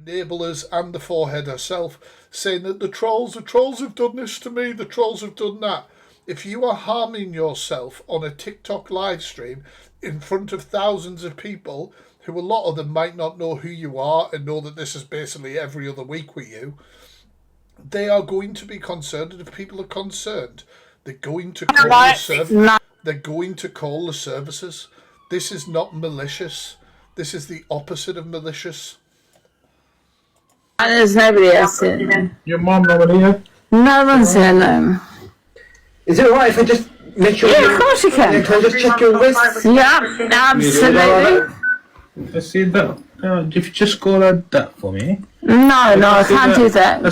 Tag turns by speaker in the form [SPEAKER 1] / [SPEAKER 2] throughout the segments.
[SPEAKER 1] enablers and the forehead herself, saying that the trolls have done this to me, the trolls have done that. If you are harming yourself on a TikTok live stream in front of thousands of people, who a lot of them might not know who you are and know that this is basically every other week with you, they are going to be concerned, and if people are concerned, they're going to call they're going to call the services. This is not malicious. This is the opposite of malicious.
[SPEAKER 2] And there's nobody else in.
[SPEAKER 3] Your mom nobody here?
[SPEAKER 2] No one's here, no.
[SPEAKER 4] Is it alright if I just make sure?
[SPEAKER 2] Yeah, of course you can.
[SPEAKER 4] Can I just check your wrist?
[SPEAKER 2] Yeah, absolutely.
[SPEAKER 3] Let's see that. If you just go like that for me.
[SPEAKER 2] No, I can't do that.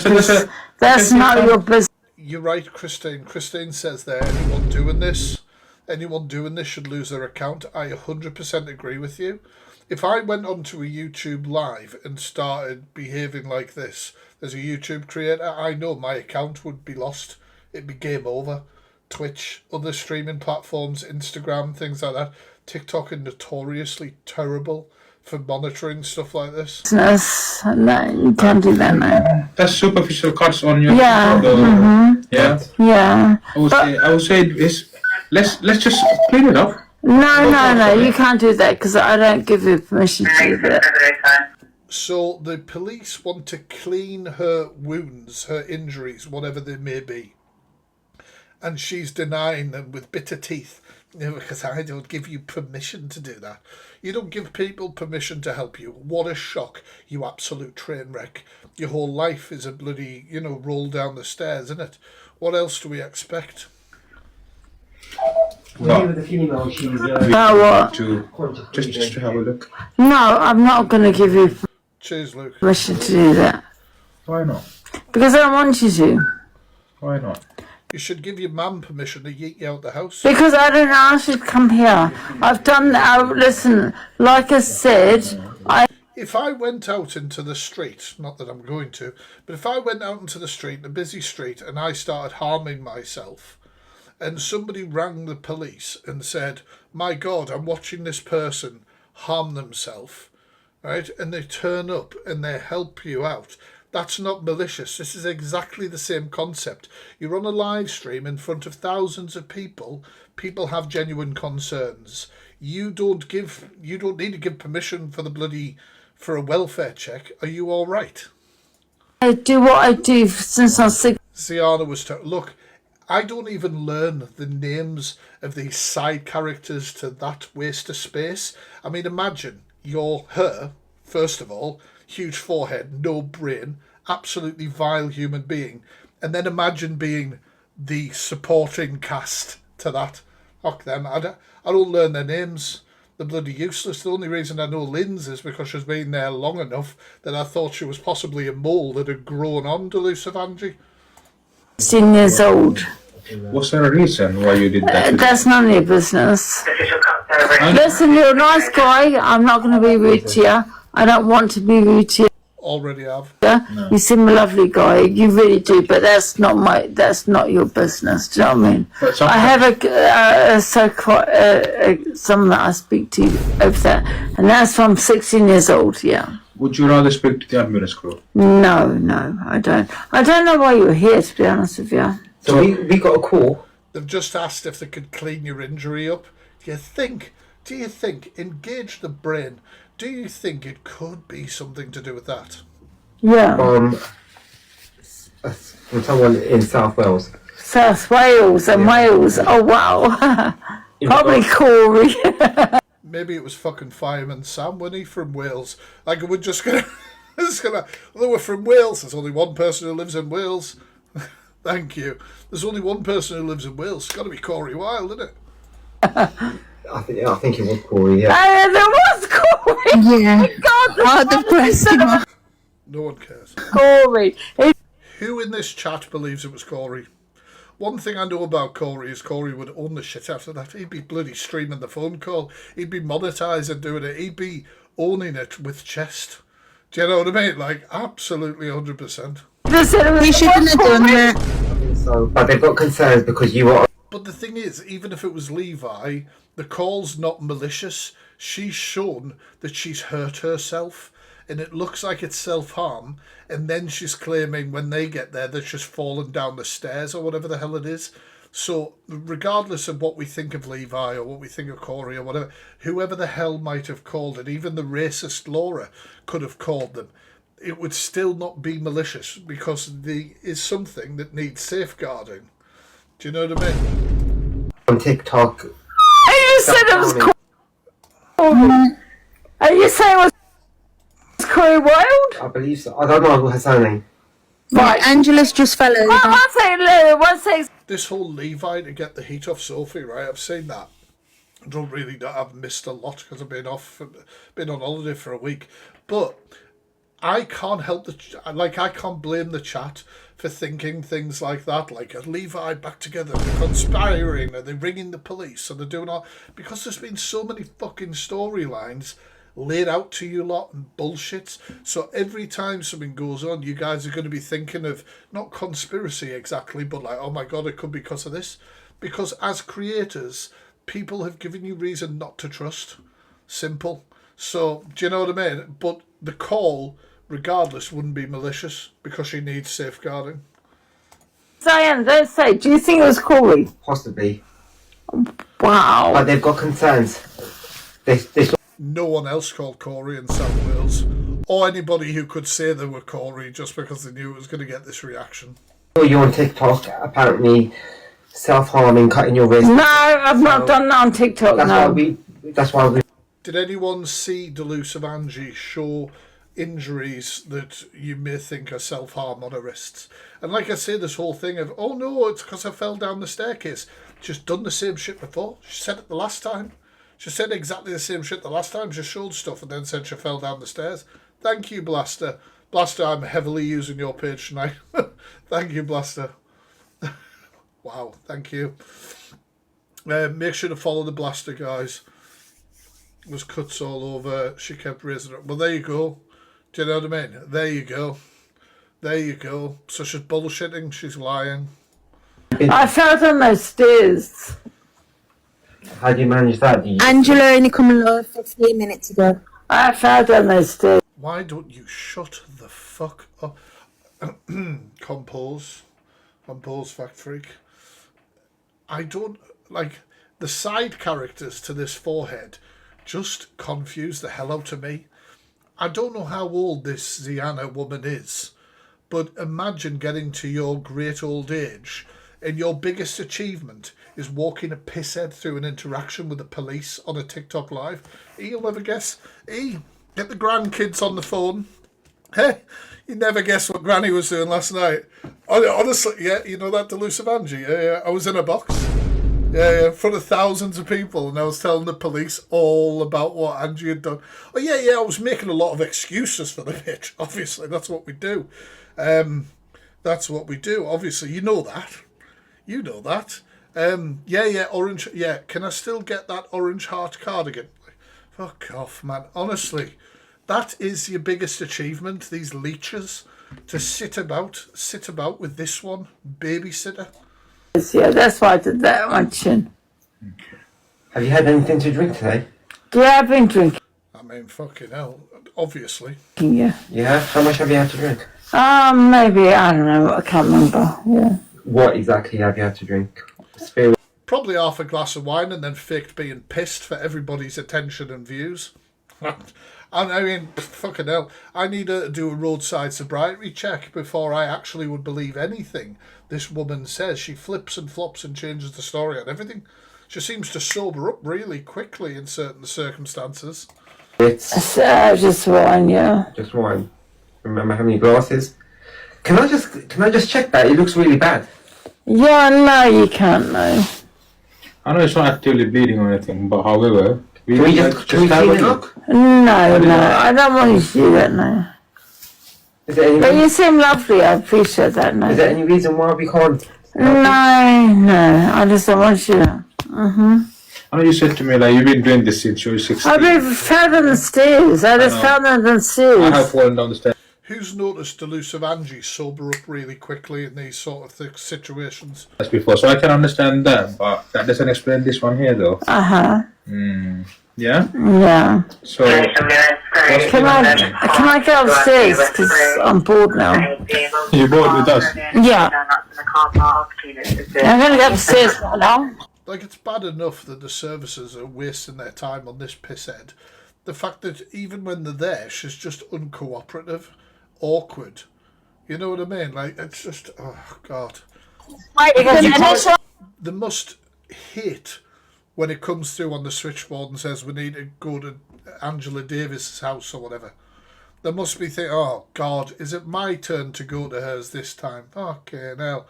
[SPEAKER 2] That's not your business.
[SPEAKER 1] You're right, Christine. Christine says there, anyone doing this should lose their account. I 100% agree with you. If I went onto a YouTube live and started behaving like this as a YouTube creator, I know my account would be lost. It'd be game over. Twitch, other streaming platforms, Instagram, things like that. TikTok are notoriously terrible for monitoring stuff like this.
[SPEAKER 2] No, you can't do that, man.
[SPEAKER 3] That's superficial cuts on your.
[SPEAKER 2] Yeah. Yeah.
[SPEAKER 3] I would say it's let's just clean it up.
[SPEAKER 2] No, you can't do that because I don't give you permission to do that.
[SPEAKER 1] So the police want to clean her wounds, her injuries, whatever they may be. And she's denying them with bitter teeth. Because I don't give you permission to do that. You don't give people permission to help you. What a shock, you absolute train wreck. Your whole life is a bloody, roll down the stairs, isn't it? What else do we expect?
[SPEAKER 4] With the female, she's
[SPEAKER 2] What?
[SPEAKER 3] Just to have a look.
[SPEAKER 2] No, I'm not going to give you
[SPEAKER 1] Cheers, Luke.
[SPEAKER 2] permission to do that.
[SPEAKER 3] Why not?
[SPEAKER 2] Because I don't want you to.
[SPEAKER 3] Why not?
[SPEAKER 1] You should give your mum permission to yeet you out the house.
[SPEAKER 2] Because I didn't ask you to come here. I've done that. Listen, like I said,
[SPEAKER 1] If I went out into the street, not that I'm going to, but if I went out into the street, a busy street, and I started harming myself, and somebody rang the police and said, my God, I'm watching this person harm themselves, right? And they turn up and they help you out. That's not malicious. This is exactly the same concept. You're on a live stream in front of thousands of people. People have genuine concerns. You don't need to give permission for a welfare check. Are you all right?
[SPEAKER 2] I do what I do since I was 6.
[SPEAKER 1] Ziana was look, I don't even learn the names of these side characters to that waste of space. I mean, imagine you're her, first of all, huge forehead, no brain, absolutely vile human being. And then imagine being the supporting cast to that. Fuck them. I don't learn their names. They're bloody useless. The only reason I know Lynn's is because she's been there long enough that I thought she was possibly a mole that had grown on Delusive Angie.
[SPEAKER 2] 16 years old.
[SPEAKER 3] What's the reason why you did that?
[SPEAKER 2] That's none of your business. Listen, you're a nice guy. I'm not going to be rude to you. I don't want to be rude to you.
[SPEAKER 1] Already have.
[SPEAKER 2] No. You seem a lovely guy. You really do, but that's not your business. Do you know what I mean? I have someone that I speak to over there, and that's from 16 years old. Yeah.
[SPEAKER 3] Would you rather speak to the ambulance crew?
[SPEAKER 2] No, I don't. I don't know why you're here, to be honest with you.
[SPEAKER 4] So we got a call.
[SPEAKER 1] They've just asked if they could clean your injury up. Do you think, engage the brain, do you think it could be something to do with that?
[SPEAKER 2] Yeah.
[SPEAKER 4] From someone in South Wales.
[SPEAKER 2] South Wales and Wales. Oh, wow. Probably Corey.
[SPEAKER 1] Maybe it was fucking Fireman Sam, wasn't he, from Wales? Like, we're just gonna... they were from Wales. There's only one person who lives in Wales. Thank you. There's only one person who lives in Wales. It's got to be Corey Wilde, isn't it?
[SPEAKER 4] I think it was Corey, yeah.
[SPEAKER 2] There was Corey.
[SPEAKER 5] Yeah.
[SPEAKER 2] God,
[SPEAKER 5] the press.
[SPEAKER 1] No one cares.
[SPEAKER 2] Corey.
[SPEAKER 1] Who in this chat believes it was Corey? One thing I know about Corey is Corey would own the shit after that. He'd be bloody streaming the phone call. He'd be monetising doing it. He'd be owning it with chest. Do you know what I mean? Like, absolutely 100%.
[SPEAKER 5] We shouldn't have done that.
[SPEAKER 4] I think so. But they've got concerns because you are...
[SPEAKER 1] But the thing is, even if it was Levi, the call's not malicious. She's shown that she's hurt herself. and it looks like it's self-harm, and then she's claiming when they get there that she's fallen down the stairs or whatever the hell it is. So regardless of what we think of Levi or what we think of Corey or whatever, whoever the hell might have called it, even the racist Laura could have called them, it would still not be malicious because there is something that needs safeguarding. Do you know what I mean?
[SPEAKER 4] On TikTok.
[SPEAKER 2] And you said it was Corey. Are you saying it was Corey Wild?
[SPEAKER 4] I believe so. I don't know her surname.
[SPEAKER 2] Right.
[SPEAKER 5] Angela's just fell over.
[SPEAKER 2] One second, Lou. 1 second.
[SPEAKER 1] This whole Levi to get the heat off Sophie, right? I've seen that. I've missed a lot because I've been on holiday for a week. But I can't help I can't blame the chat for thinking things like that, like are Levi back together, they're conspiring, are they ringing the police, are they doing all, because there's been so many fucking storylines laid out to you lot and bullshit. So every time something goes on, you guys are going to be thinking of not conspiracy exactly, but like, oh my god, it could be because of this. Because as creators, people have given you reason not to trust. Simple. So do you know what I mean? But the call, regardless, wouldn't be malicious because she needs safeguarding.
[SPEAKER 2] Diane, don't say. Do you think it was Corey?
[SPEAKER 4] Possibly.
[SPEAKER 2] Wow.
[SPEAKER 4] But they've got concerns. They
[SPEAKER 1] No one else called Corey in South Wales, or anybody who could say they were Corey just because they knew it was going to get this reaction.
[SPEAKER 4] saw you on TikTok, apparently self-harming, cutting your wrist.
[SPEAKER 2] No, I've not done that on TikTok.
[SPEAKER 4] That's why we.
[SPEAKER 1] Did anyone see Delusive Angie show injuries that you may think are self-harm on her wrists? And like I say, this whole thing of, oh no, it's because I fell down the staircase. She's done the same shit before. She said it the last time. She said exactly the same shit the last time. She showed stuff and then said she fell down the stairs. Thank you, Blaster. Blaster, I'm heavily using your page tonight. Thank you, Blaster. Wow, thank you. Make sure to follow the Blaster, guys. There was cuts all over. She kept raising it. Well, there you go. Do you know what I mean? There you go. There you go. So she's bullshitting. She's lying.
[SPEAKER 2] I fell on those stairs.
[SPEAKER 4] How do you manage that?
[SPEAKER 5] Angela only come alive 15 minutes ago.
[SPEAKER 2] I fell down those stairs.
[SPEAKER 1] Why don't you shut the fuck up? Compose, Fact Freak. I don't like the side characters to this forehead. Just confuse the hell out of me. I don't know how old this Ziana woman is, but imagine getting to your great old age and your biggest achievement is walking a pisshead through an interaction with the police on a TikTok live. You'll never guess. Get the grandkids on the phone. Hey, you never guess what Granny was doing last night. Honestly, yeah, you know that Delusive Angie? Yeah, I was in a box. Yeah, in front of thousands of people, and I was telling the police all about what Angie had done. Oh, yeah, I was making a lot of excuses for the bitch. Obviously, that's what we do. That's what we do. Obviously, you know that. You know that. Orange. Yeah, can I still get that orange heart cardigan? Fuck off, man. Honestly, that is your biggest achievement, these leeches. To sit about with this one, babysitter.
[SPEAKER 2] Yeah, that's why I did that one, Chin.
[SPEAKER 4] Have you had anything to drink today?
[SPEAKER 2] Yeah, I've been drinking.
[SPEAKER 1] I mean, fucking hell, obviously.
[SPEAKER 2] Yeah.
[SPEAKER 4] Yeah? How much have you had to drink?
[SPEAKER 2] Maybe, I don't know, I can't remember. Yeah.
[SPEAKER 4] What exactly have you had to drink? Spirit.
[SPEAKER 1] Probably half a glass of wine and then faked being pissed for everybody's attention and views. I mean, fucking hell, I need to do a roadside sobriety check before I actually would believe anything this woman says. She flips and flops and changes the story on everything. She seems to sober up really quickly in certain circumstances.
[SPEAKER 4] It's
[SPEAKER 2] just wine, yeah.
[SPEAKER 4] just wine. Remember how many glasses? Can I just check that? It looks really bad.
[SPEAKER 2] Yeah, no, you can't, no.
[SPEAKER 3] I know it's not actively bleeding or anything, but however,
[SPEAKER 4] Can we just
[SPEAKER 3] have
[SPEAKER 4] clean
[SPEAKER 3] a
[SPEAKER 4] it
[SPEAKER 3] look.
[SPEAKER 4] up?
[SPEAKER 2] No, I don't want you to do that, no.
[SPEAKER 4] Is there
[SPEAKER 2] But
[SPEAKER 4] any,
[SPEAKER 2] you seem lovely, I appreciate that, no.
[SPEAKER 4] is there any reason why we can't?
[SPEAKER 2] No, I just don't want you to.
[SPEAKER 3] I know you said to me like you've been doing this since you were 16.
[SPEAKER 2] I've been fell down the stairs. I just fell down the
[SPEAKER 3] I have
[SPEAKER 2] stairs.
[SPEAKER 3] fallen down the stairs
[SPEAKER 1] Who's noticed Delusive Angie sober up really quickly in these sort of situations?
[SPEAKER 3] before, so I can understand that, but that doesn't explain this one here though.
[SPEAKER 2] Uh-huh.
[SPEAKER 3] The Yeah.
[SPEAKER 2] Yeah.
[SPEAKER 3] So
[SPEAKER 2] Can I go upstairs? Because I'm bored now.
[SPEAKER 3] you bored with us?
[SPEAKER 2] Yeah. I'm going to go upstairs now.
[SPEAKER 1] Like, it's bad enough that the services are wasting their time on this pisshead. The fact that even when they're there, she's just uncooperative, awkward. You know what I mean? Like, it's just, oh, God. They must hate when it comes through on the switchboard and says we need to go to Angela Davis's house or whatever. They must be thinking, oh, God, is it my turn to go to hers this time? Okay, now,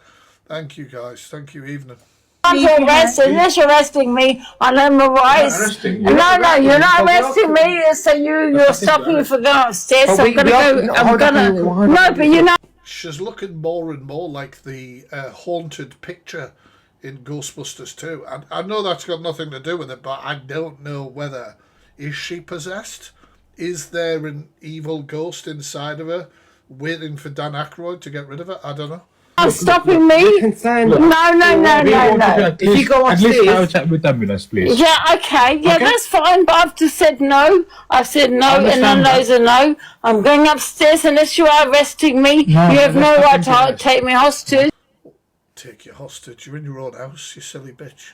[SPEAKER 1] thank you, guys. Thank you, evening.
[SPEAKER 2] I'm arresting. Unless you're arresting me on my rights. No, you're not arresting me. So you're stopping me from going upstairs. So I'm gonna. No, but you know.
[SPEAKER 1] She's looking more and more like the haunted picture in Ghostbusters 2. And I know that's got nothing to do with it, but I don't know whether, is she possessed? Is there an evil ghost inside of her waiting for Dan Aykroyd to get rid of her? I don't know.
[SPEAKER 2] Stopping me? No.
[SPEAKER 3] If you go upstairs, at least have a chat with the ambulance, please.
[SPEAKER 2] Yeah, okay. Yeah, that's fine. But I've just said no. I said no, and then there's a no. I'm going upstairs unless you are arresting me. You have no right to take me hostage.
[SPEAKER 1] Take you hostage. You're in your own house, you silly bitch.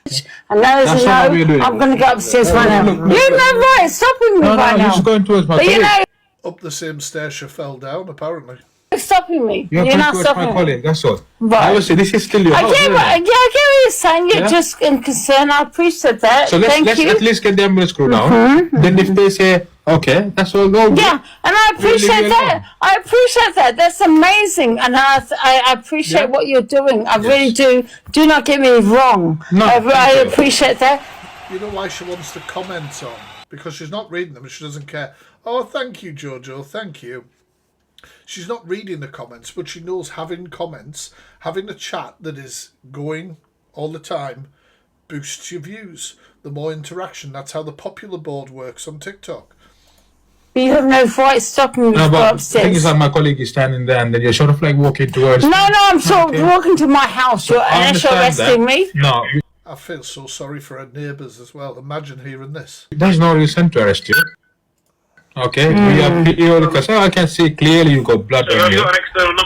[SPEAKER 2] And now there's a no. I'm going to go upstairs right now. You have no right stopping me right now.
[SPEAKER 3] He's going towards my colleague.
[SPEAKER 2] You know,
[SPEAKER 1] Up the same stairs she fell down, apparently.
[SPEAKER 2] you're stopping me.
[SPEAKER 3] You're
[SPEAKER 2] You're not
[SPEAKER 3] my
[SPEAKER 2] stopping me.
[SPEAKER 3] colleague, that's all.
[SPEAKER 2] Right.
[SPEAKER 3] Obviously, this is still your house.
[SPEAKER 2] I get what you're saying. You're just concerned. I appreciate that.
[SPEAKER 3] So let's
[SPEAKER 2] Thank you.
[SPEAKER 3] at least get the ambulance crew down. Then if they say, okay, that's all, go.
[SPEAKER 2] Yeah, and I appreciate that. I appreciate that. That's amazing, and I appreciate what you're doing. I really do. Do not get me wrong.
[SPEAKER 3] No,
[SPEAKER 2] I appreciate that.
[SPEAKER 1] You know why she wants to comment on? Because she's not reading them and she doesn't care. Oh, thank you, Jojo, thank you. She's not reading the comments, but she knows having comments, having a chat that is going all the time, boosts your views. The more interaction, that's how the popular board works on TikTok.
[SPEAKER 2] You have no right stopping me
[SPEAKER 3] No,
[SPEAKER 2] to go
[SPEAKER 3] but the thing
[SPEAKER 2] upstairs.
[SPEAKER 3] is that my colleague is standing there and then you're sort of like walking towards...
[SPEAKER 2] No, I'm sort of walking to my house. Unless you're arresting me.
[SPEAKER 3] No,
[SPEAKER 1] I feel so sorry for her neighbours as well. Imagine hearing this.
[SPEAKER 3] there's no reason to arrest you. Okay, we have video because I can see clearly you got blood on you.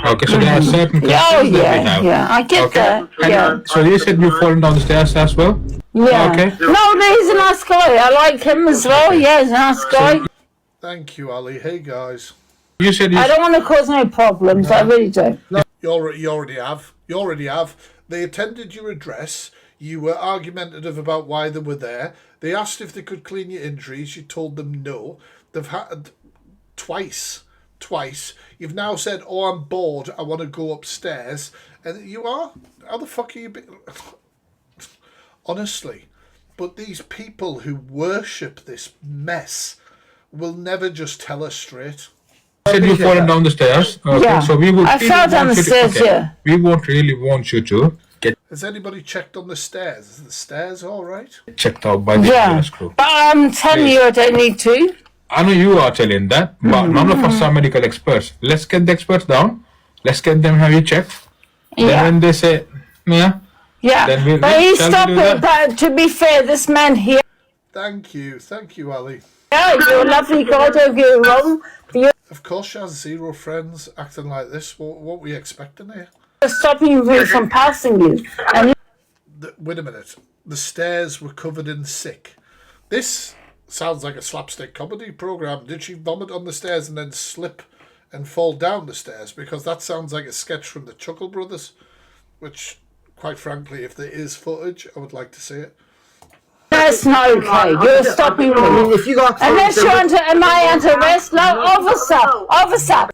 [SPEAKER 3] Okay, so there are certain concerns that we have.
[SPEAKER 2] Yeah, I get that. Yeah.
[SPEAKER 3] So you said you've fallen down the stairs as well?
[SPEAKER 2] Yeah.
[SPEAKER 3] Okay.
[SPEAKER 2] No, he's a nice guy. I like him as well. Yeah, he's a nice guy.
[SPEAKER 1] Thank you, Ali. Hey, guys.
[SPEAKER 3] You said you...
[SPEAKER 2] I don't want to cause no problems. I really do.
[SPEAKER 1] You already have. You already have. They attended your address. You were argumentative about why they were there. They asked if they could clean your injuries. You told them no. They've had twice. You've now said, oh, I'm bored. I want to go upstairs. And you are? How the fuck are you? Honestly. But these people who worship this mess will never just tell us straight.
[SPEAKER 3] You said you've fallen down the stairs. Okay,
[SPEAKER 2] Yeah.
[SPEAKER 3] so we would
[SPEAKER 2] I
[SPEAKER 3] really
[SPEAKER 2] fell down
[SPEAKER 3] want
[SPEAKER 2] the
[SPEAKER 3] you to-
[SPEAKER 2] stairs,
[SPEAKER 3] okay,
[SPEAKER 2] yeah.
[SPEAKER 3] We won't really want you to get
[SPEAKER 1] Has anybody checked on the stairs? Is the stairs all right?
[SPEAKER 3] checked out by the
[SPEAKER 2] Yeah.
[SPEAKER 3] ambulance crew.
[SPEAKER 2] But I'm telling you, I don't need to.
[SPEAKER 3] I know you are telling that, but none of us are medical experts. Let's get the experts down. Let's get them have you checked. Then
[SPEAKER 2] Yeah.
[SPEAKER 3] when they say, yeah,
[SPEAKER 2] Yeah.
[SPEAKER 3] Then we'll-
[SPEAKER 2] But he's
[SPEAKER 3] shall we do
[SPEAKER 2] stopping.
[SPEAKER 3] that?
[SPEAKER 2] But to be fair, this man here,
[SPEAKER 1] Thank you, Ali.
[SPEAKER 2] you're a lovely guy, don't get it wrong. But you're
[SPEAKER 1] Of course she has zero friends acting like this. What were we expecting here?
[SPEAKER 2] stopping me from passing you. And
[SPEAKER 1] Wait a minute. The stairs were covered in sick. This sounds like a slapstick comedy program. Did she vomit on the stairs and then slip and fall down the stairs? Because that sounds like a sketch from the Chuckle Brothers, which, quite frankly, if there is footage, I would like to see it.
[SPEAKER 2] that's not okay. You're stopping me.
[SPEAKER 6] If you got
[SPEAKER 2] Unless you're under, am I under arrest? No, officer.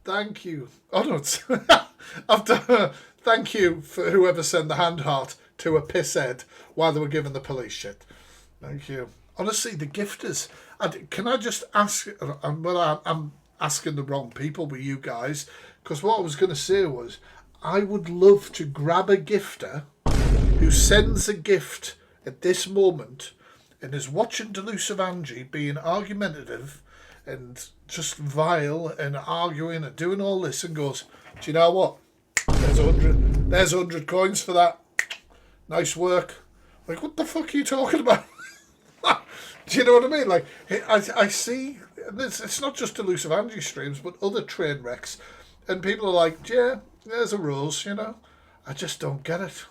[SPEAKER 1] Thank you. Oh no, it's thank you for whoever sent the hand heart to a pisshead while they were giving the police shit. Thank you. Honestly, the gifters. Can I just ask? Well, I'm asking the wrong people with you guys, because what I was going to say was I would love to grab a gifter who sends a gift at this moment and is watching Delusive Angie being argumentative and just vile and arguing and doing all this and goes, do you know what? There's 100 coins for that. Nice work. Like, what the fuck are you talking about? Do you know what I mean? Like, I see, it's not just Elusive Angie streams, but other train wrecks. And people are like, yeah, there's a rules, you know. I just don't get it.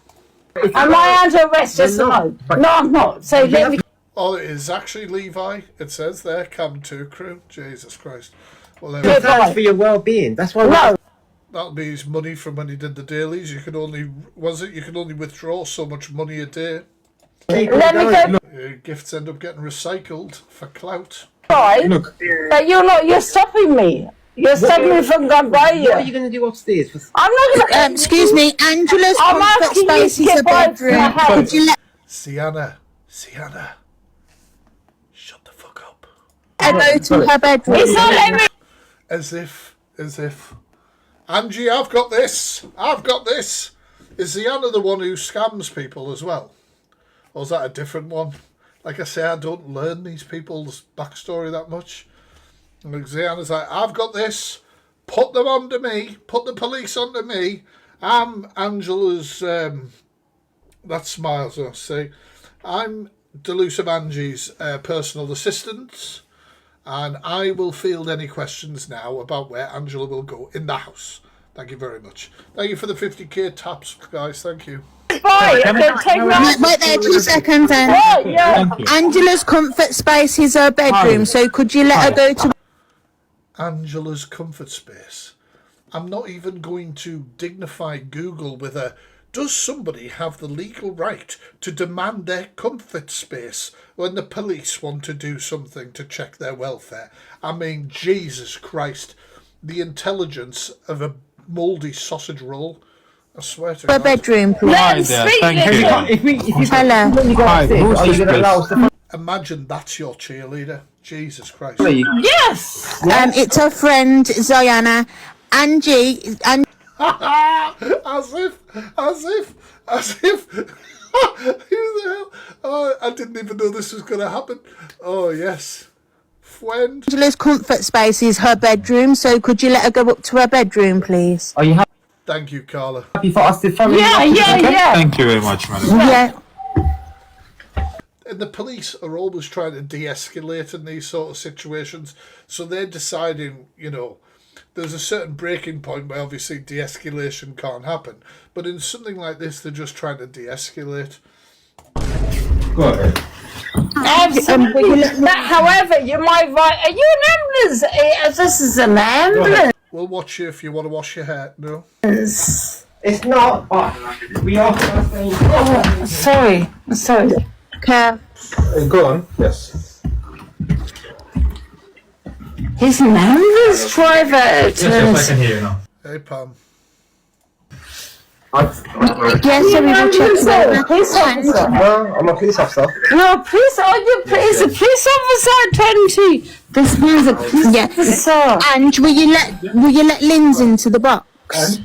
[SPEAKER 2] Am I under arrest? Yes or no? No, I'm not. So let me.
[SPEAKER 1] Oh, it is actually Levi. It says there, Cam 2 crew. Jesus Christ. Well, there we
[SPEAKER 4] But
[SPEAKER 1] go.
[SPEAKER 4] that's for your well-being. That's why.
[SPEAKER 2] No.
[SPEAKER 1] That'll be his money from when he did the dailies. You could only withdraw so much money a day.
[SPEAKER 2] Let me go.
[SPEAKER 1] Gifts end up getting recycled for clout.
[SPEAKER 2] Right.
[SPEAKER 3] Look,
[SPEAKER 2] But you're stopping me. You're stopping me from going by you.
[SPEAKER 4] What are you going to do upstairs?
[SPEAKER 2] I'm not going to.
[SPEAKER 5] Excuse me, Angela's
[SPEAKER 2] I'm
[SPEAKER 5] comfort
[SPEAKER 2] asking you
[SPEAKER 5] space
[SPEAKER 2] to
[SPEAKER 5] is a
[SPEAKER 2] get back to my
[SPEAKER 5] bedroom.
[SPEAKER 2] house.
[SPEAKER 5] Could you let
[SPEAKER 1] Sienna, shut the fuck up.
[SPEAKER 5] her go to her bedroom?
[SPEAKER 2] It's not letting me.
[SPEAKER 1] As if. Angie, I've got this. Is Sienna the one who scams people as well? Or is that a different one? Like I say, I don't learn these people's backstory that much. And Sienna's like, I've got this. Put them onto me. Put the police onto me. I'm Angela's... that smiles, I say. I'm Delusive Angie's personal assistant. And I will field any questions now about where Angela will go in the house. Thank you very much. Thank you for the 50k taps, guys. Thank you.
[SPEAKER 2] Bye. I'm going to take my.
[SPEAKER 5] Wait there 2 seconds, Ange.
[SPEAKER 2] What? Yeah.
[SPEAKER 3] thank you.
[SPEAKER 5] Angela's comfort space is her bedroom, so could you let her go to...
[SPEAKER 1] Angela's comfort space. I'm not even going to dignify Google with a, does somebody have the legal right to demand their comfort space when the police want to do something to check their welfare? I mean, Jesus Christ, the intelligence of a mouldy sausage roll. I swear to
[SPEAKER 5] her
[SPEAKER 1] God.
[SPEAKER 5] bedroom, please?
[SPEAKER 2] Let him
[SPEAKER 3] there,
[SPEAKER 2] speak.
[SPEAKER 3] thank you.
[SPEAKER 5] Hello.
[SPEAKER 3] Hi, who's
[SPEAKER 4] Are you
[SPEAKER 3] this
[SPEAKER 4] going to allow us
[SPEAKER 3] place?
[SPEAKER 4] to
[SPEAKER 1] Imagine that's your cheerleader. Jesus Christ.
[SPEAKER 4] follow you?
[SPEAKER 2] Yes.
[SPEAKER 5] It's her friend, Ziana. Angie, and
[SPEAKER 1] as if. Who the hell? Oh, I didn't even know this was going to happen. Oh, yes. Friend.
[SPEAKER 5] Angela's comfort space is her bedroom, so could you let her go up to her bedroom, please?
[SPEAKER 4] Are you
[SPEAKER 1] Thank you, Carla.
[SPEAKER 4] happy for us to follow
[SPEAKER 2] Yeah,
[SPEAKER 4] you?
[SPEAKER 2] yeah.
[SPEAKER 3] Thank you very much, madam.
[SPEAKER 5] Yeah.
[SPEAKER 1] And the police are always trying to de-escalate in these sort of situations. So they're deciding, you know, there's a certain breaking point where obviously de-escalation can't happen. But in something like this, they're just trying to de-escalate.
[SPEAKER 3] Go ahead.
[SPEAKER 2] Absolutely. However, you might write. Are you an ambulance? This is an ambulance.
[SPEAKER 1] We'll watch you if you want to wash your hair. No?
[SPEAKER 4] It's not, but we are saying...
[SPEAKER 2] Oh, sorry.
[SPEAKER 5] Okay.
[SPEAKER 3] Go on. Yes.
[SPEAKER 2] He's an ambulance driver.
[SPEAKER 3] Yes, I can hear you now.
[SPEAKER 1] Hey, Pam.
[SPEAKER 5] Yes, so we will check that.
[SPEAKER 2] Police officer.
[SPEAKER 4] No, I'm a police officer.
[SPEAKER 2] No, police. Oh, you police. A police officer. 20. This man's a police
[SPEAKER 5] Yeah.
[SPEAKER 2] officer.
[SPEAKER 5] And will you let Linz into the box?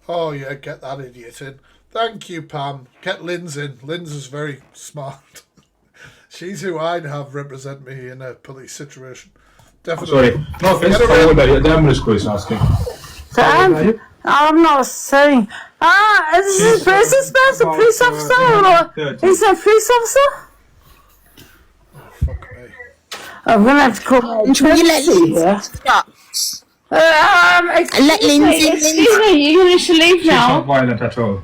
[SPEAKER 1] Oh, yeah, get that idiot in. Thank you, Pam. Get Linz in. Linz is very smart. She's who I'd have represent me in a police situation. Definitely.
[SPEAKER 3] Sorry. No offense. How old are you? The ambulance crew is asking.
[SPEAKER 2] I'm not saying. Is this a police officer? Or is a police officer?
[SPEAKER 1] Fuck me.
[SPEAKER 2] I'm gonna have to call my
[SPEAKER 5] Will you let
[SPEAKER 2] agency
[SPEAKER 5] Linz
[SPEAKER 2] here.
[SPEAKER 5] into the box?
[SPEAKER 2] Let
[SPEAKER 5] Lindsay-
[SPEAKER 2] Excuse me, you're going to leave
[SPEAKER 3] She's not
[SPEAKER 2] now.
[SPEAKER 3] violent at all.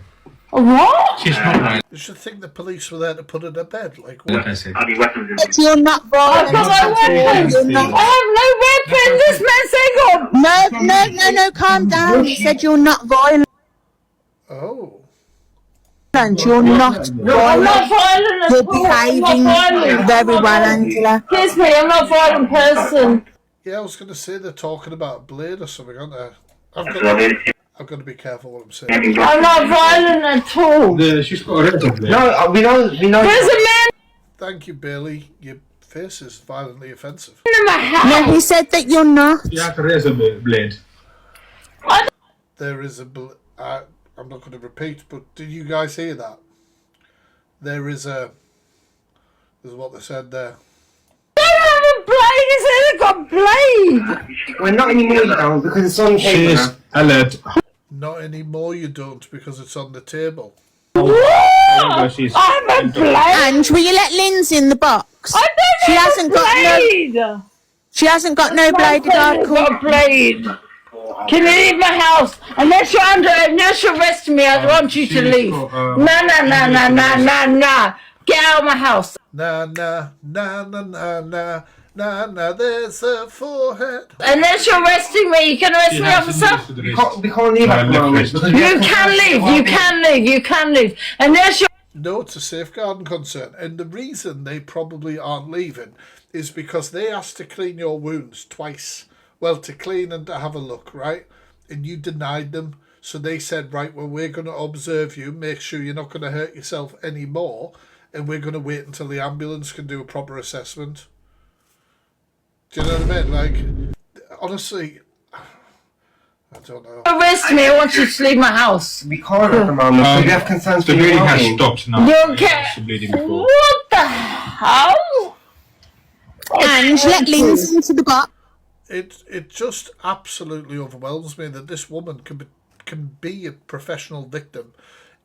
[SPEAKER 2] What?
[SPEAKER 3] She's not violent.
[SPEAKER 1] You should think the police were there to put her to bed. Like,
[SPEAKER 3] Like
[SPEAKER 1] what?
[SPEAKER 3] I said.
[SPEAKER 5] But you're not violent.
[SPEAKER 2] I've got no weapon. I have no weapon. This man said go.
[SPEAKER 5] No, calm down. He said you're not violent.
[SPEAKER 1] Oh.
[SPEAKER 5] You're not
[SPEAKER 2] I'm
[SPEAKER 5] violent.
[SPEAKER 2] not violent
[SPEAKER 5] You're
[SPEAKER 2] at all. I'm not
[SPEAKER 5] behaving
[SPEAKER 2] violent.
[SPEAKER 5] very well, Angela.
[SPEAKER 2] Excuse me, I'm not a violent person.
[SPEAKER 1] Yeah, I was going to say they're talking about Blade or something, aren't they? I've got to be careful what I'm saying.
[SPEAKER 2] I'm not violent at all.
[SPEAKER 3] She's got a red on there.
[SPEAKER 4] No, we know.
[SPEAKER 2] There's a man
[SPEAKER 1] Thank you, Bailey. Your face is violently offensive.
[SPEAKER 2] in my house.
[SPEAKER 5] No, he said that you're not.
[SPEAKER 3] You have to raise a blade.
[SPEAKER 1] There is a... I'm not going to repeat, but did you guys hear that? There is a... This is what they said there.
[SPEAKER 2] Blade, he said he got blade.
[SPEAKER 4] We're not anymore, you don't, because it's on camera.
[SPEAKER 3] She's alert.
[SPEAKER 1] Not anymore you don't, because it's on the table.
[SPEAKER 3] However, she's
[SPEAKER 2] I'm a blade.
[SPEAKER 5] And will you let Linz in the box?
[SPEAKER 2] I don't
[SPEAKER 5] She hasn't got no.
[SPEAKER 2] blade.
[SPEAKER 5] She hasn't got no
[SPEAKER 2] My
[SPEAKER 5] bladed
[SPEAKER 2] friend has got
[SPEAKER 5] article.
[SPEAKER 2] a blade. Can you leave my house? Unless you're arresting me, I want you to leave. Nah. Get out of my house.
[SPEAKER 1] Na na na na na na na na. There's a forehead.
[SPEAKER 2] Unless you're arresting me, you can arrest me, officer.
[SPEAKER 4] We can't leave at the moment. because we
[SPEAKER 2] You
[SPEAKER 4] have
[SPEAKER 2] can leave. You can leave. Unless you're.
[SPEAKER 1] No, it's a safeguarding concern. And the reason they probably aren't leaving is because they asked to clean your wounds twice. Well, to clean and to have a look, right? And you denied them. So they said, right, well, we're going to observe you, make sure you're not going to hurt yourself anymore, and we're going to wait until the ambulance can do a proper assessment. Do you know what I mean? Like, honestly, I don't know.
[SPEAKER 2] Arrest me, I want you to leave my house.
[SPEAKER 4] We can't at the moment. So we have concerns for
[SPEAKER 3] The
[SPEAKER 4] your
[SPEAKER 3] bleeding has
[SPEAKER 4] well-being.
[SPEAKER 3] stopped now.
[SPEAKER 2] You
[SPEAKER 3] It
[SPEAKER 2] can't.
[SPEAKER 3] was bleeding before.
[SPEAKER 2] What the hell?
[SPEAKER 5] And let Lindsay into the box.
[SPEAKER 1] It just absolutely overwhelms me that this woman can be a professional victim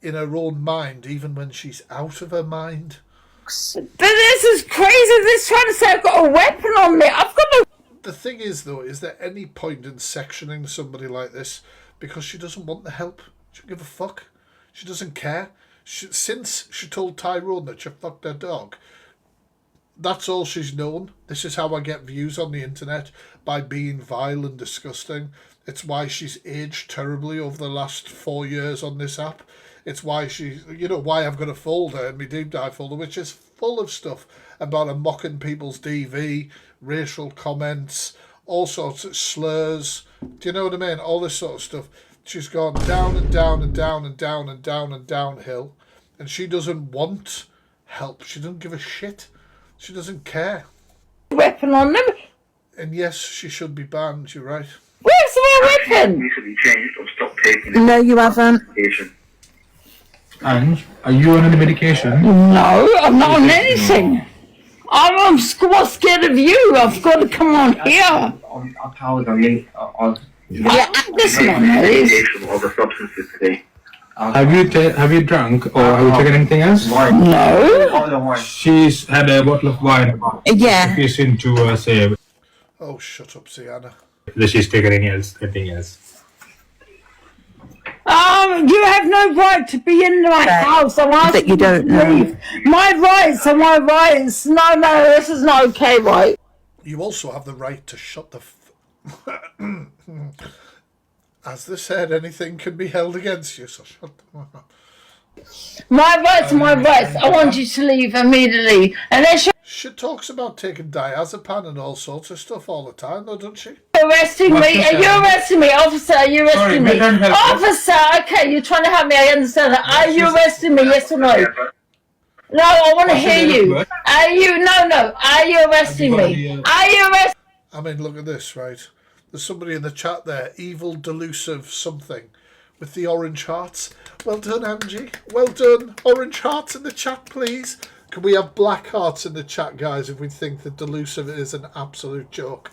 [SPEAKER 1] in her own mind, even when she's out of her mind.
[SPEAKER 2] But this is crazy. This trying to say I've got a weapon on me. I've got no.
[SPEAKER 1] The thing is, though, is there any point in sectioning somebody like this because she doesn't want the help? She don't give a fuck. She doesn't care. Since she told Tyrone that she fucked her dog, that's all she's known. This is how I get views on the internet, by being vile and disgusting. It's why she's aged terribly over the last 4 years on this app. It's why why I've got a folder in my Deep Dive folder, which is full of stuff about her mocking people's DV, racial comments, all sorts of slurs. Do you know what I mean? All this sort of stuff. She's gone down and down and down and down and down and downhill, and she doesn't want help. She doesn't give a shit. She doesn't care.
[SPEAKER 2] Weapon on them.
[SPEAKER 1] And yes, she should be banned. You're right.
[SPEAKER 2] Where's my weapon?
[SPEAKER 6] recently changed or stopped taking it.
[SPEAKER 5] No, you haven't.
[SPEAKER 6] Medication.
[SPEAKER 3] And are you on any medication?
[SPEAKER 2] No, I'm not on anything. I'm scared of you. I've got to come on here.
[SPEAKER 4] Our powers are in.
[SPEAKER 2] Yeah, this man is.
[SPEAKER 6] Medication of other substances today.
[SPEAKER 3] Have you drunk or have you taken anything else?
[SPEAKER 4] Wine.
[SPEAKER 2] No.
[SPEAKER 4] Bottle of wine.
[SPEAKER 3] She's had a bottle of wine.
[SPEAKER 5] Yeah.
[SPEAKER 3] She's into say
[SPEAKER 1] Oh, shut up, Sienna.
[SPEAKER 3] that she's taken anything else.
[SPEAKER 2] You have no right to be in my house. I'm asking
[SPEAKER 5] That you don't
[SPEAKER 2] to
[SPEAKER 5] know.
[SPEAKER 2] leave. My rights are my rights. No, this is not okay, right?
[SPEAKER 1] You also have the right to shut the As they said, anything can be held against you, so shut the
[SPEAKER 2] My rights are my rights. I want you to leave immediately. Unless you're
[SPEAKER 1] She talks about taking diazepam and all sorts of stuff all the time, though, doesn't she?
[SPEAKER 2] arresting me. Are you arresting me? Officer, are you arresting me?
[SPEAKER 3] madam, help us.
[SPEAKER 2] Officer, okay, you're trying to help me. I understand that. Are you arresting me? Yes or no? No, I want to hear you. Are you? No. Are you arresting me? Are you arresting?
[SPEAKER 1] I mean, look at this, right? There's somebody in the chat there, evil, delusive something, with the orange hearts. Well done, Angie. Well done. Orange hearts in the chat, please. Can we have black hearts in the chat, guys, if we think that delusive is an absolute joke?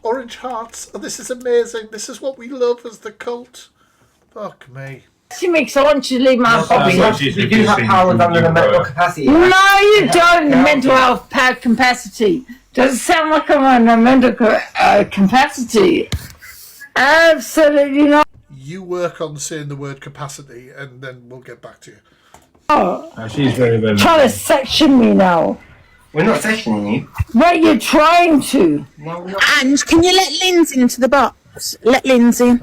[SPEAKER 1] Orange hearts. Oh, this is amazing. This is what we love as the cult. Fuck me.
[SPEAKER 2] Me, 'cause I want you to leave my hobby.
[SPEAKER 4] We do have powers under the mental capacity.
[SPEAKER 2] No, you don't. Mental health capacity. Doesn't sound like I'm on a mental capacity. Absolutely not.
[SPEAKER 1] You work on saying the word capacity, and then we'll get back to you.
[SPEAKER 3] She's very well.
[SPEAKER 2] Trying to section me now.
[SPEAKER 4] We're not sectioning you.
[SPEAKER 2] Well, you're trying to.
[SPEAKER 4] No, we're not.
[SPEAKER 5] And can you let Lindsay into the box? Let Lindsay.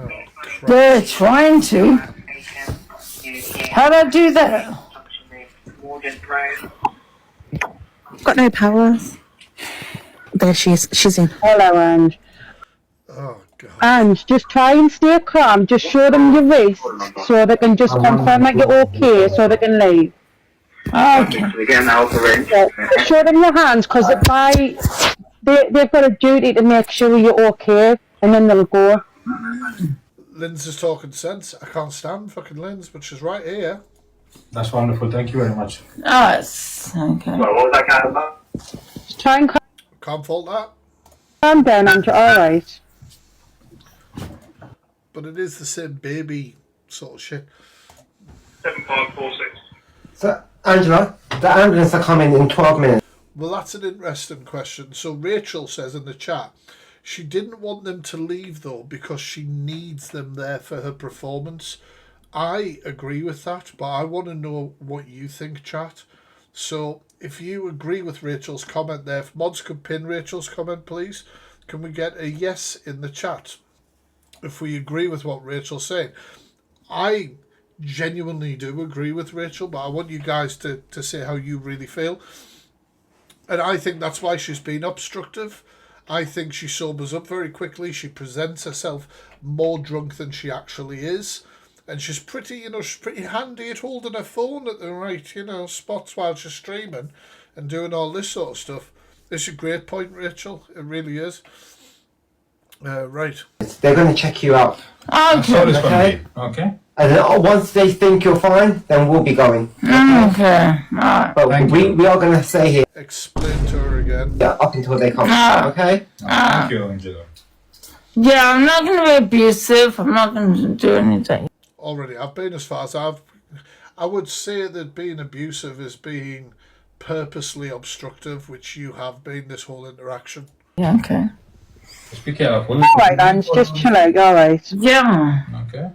[SPEAKER 2] They're trying to. How do I do that?
[SPEAKER 5] Got no powers. There she is. She's in.
[SPEAKER 7] Hello, Ange.
[SPEAKER 1] Oh, God.
[SPEAKER 7] Ange, just try and stay calm. Just show them your wrist so they can just confirm that you're okay so they can leave.
[SPEAKER 2] Okay.
[SPEAKER 6] So again, now for range.
[SPEAKER 7] Yeah. Show them your hands because they've got a duty to make sure you're okay and then they'll go.
[SPEAKER 1] Lynn's is talking sense. I can't stand fucking Lynn's, but she's right here.
[SPEAKER 3] That's wonderful. Thank you very much.
[SPEAKER 2] Oh, it's okay.
[SPEAKER 6] Well, what was that kind of about?
[SPEAKER 7] Just try and
[SPEAKER 1] Can't fault that.
[SPEAKER 7] calm down, Ange. Alright.
[SPEAKER 1] But it is the same baby sort of shit.
[SPEAKER 6] 7546.
[SPEAKER 4] So, Angela, the ambulance are coming in 12 minutes.
[SPEAKER 1] Well, that's an interesting question. So Rachel says in the chat, she didn't want them to leave though because she needs them there for her performance. I agree with that, but I want to know what you think, chat. So if you agree with Rachel's comment there, if mods could pin Rachel's comment, please. Can we get a yes in the chat if we agree with what Rachel's saying? I genuinely do agree with Rachel, but I want you guys to say how you really feel. And I think that's why she's been obstructive. I think she sobers up very quickly. She presents herself more drunk than she actually is. And she's pretty, she's pretty handy at holding her phone at the right, spots while she's streaming and doing all this sort of stuff. It's a great point, Rachel. It really is. Right.
[SPEAKER 4] They're going to check you out.
[SPEAKER 3] Okay. Okay.
[SPEAKER 4] And then once they think you're fine, then we'll be going.
[SPEAKER 2] Okay. Alright.
[SPEAKER 4] But we are going to stay here.
[SPEAKER 1] Explain to her again.
[SPEAKER 4] Up until they come. Okay?
[SPEAKER 3] Thank you, Angela.
[SPEAKER 2] Yeah, I'm not going to be abusive. I'm not going to do anything.
[SPEAKER 1] Already, I've been as far as I would say that being abusive is being purposely obstructive, which you have been this whole interaction.
[SPEAKER 2] Yeah, okay.
[SPEAKER 3] Just be careful.
[SPEAKER 7] Alright, Ange, just chill out, alright.
[SPEAKER 2] Yeah.
[SPEAKER 3] Okay.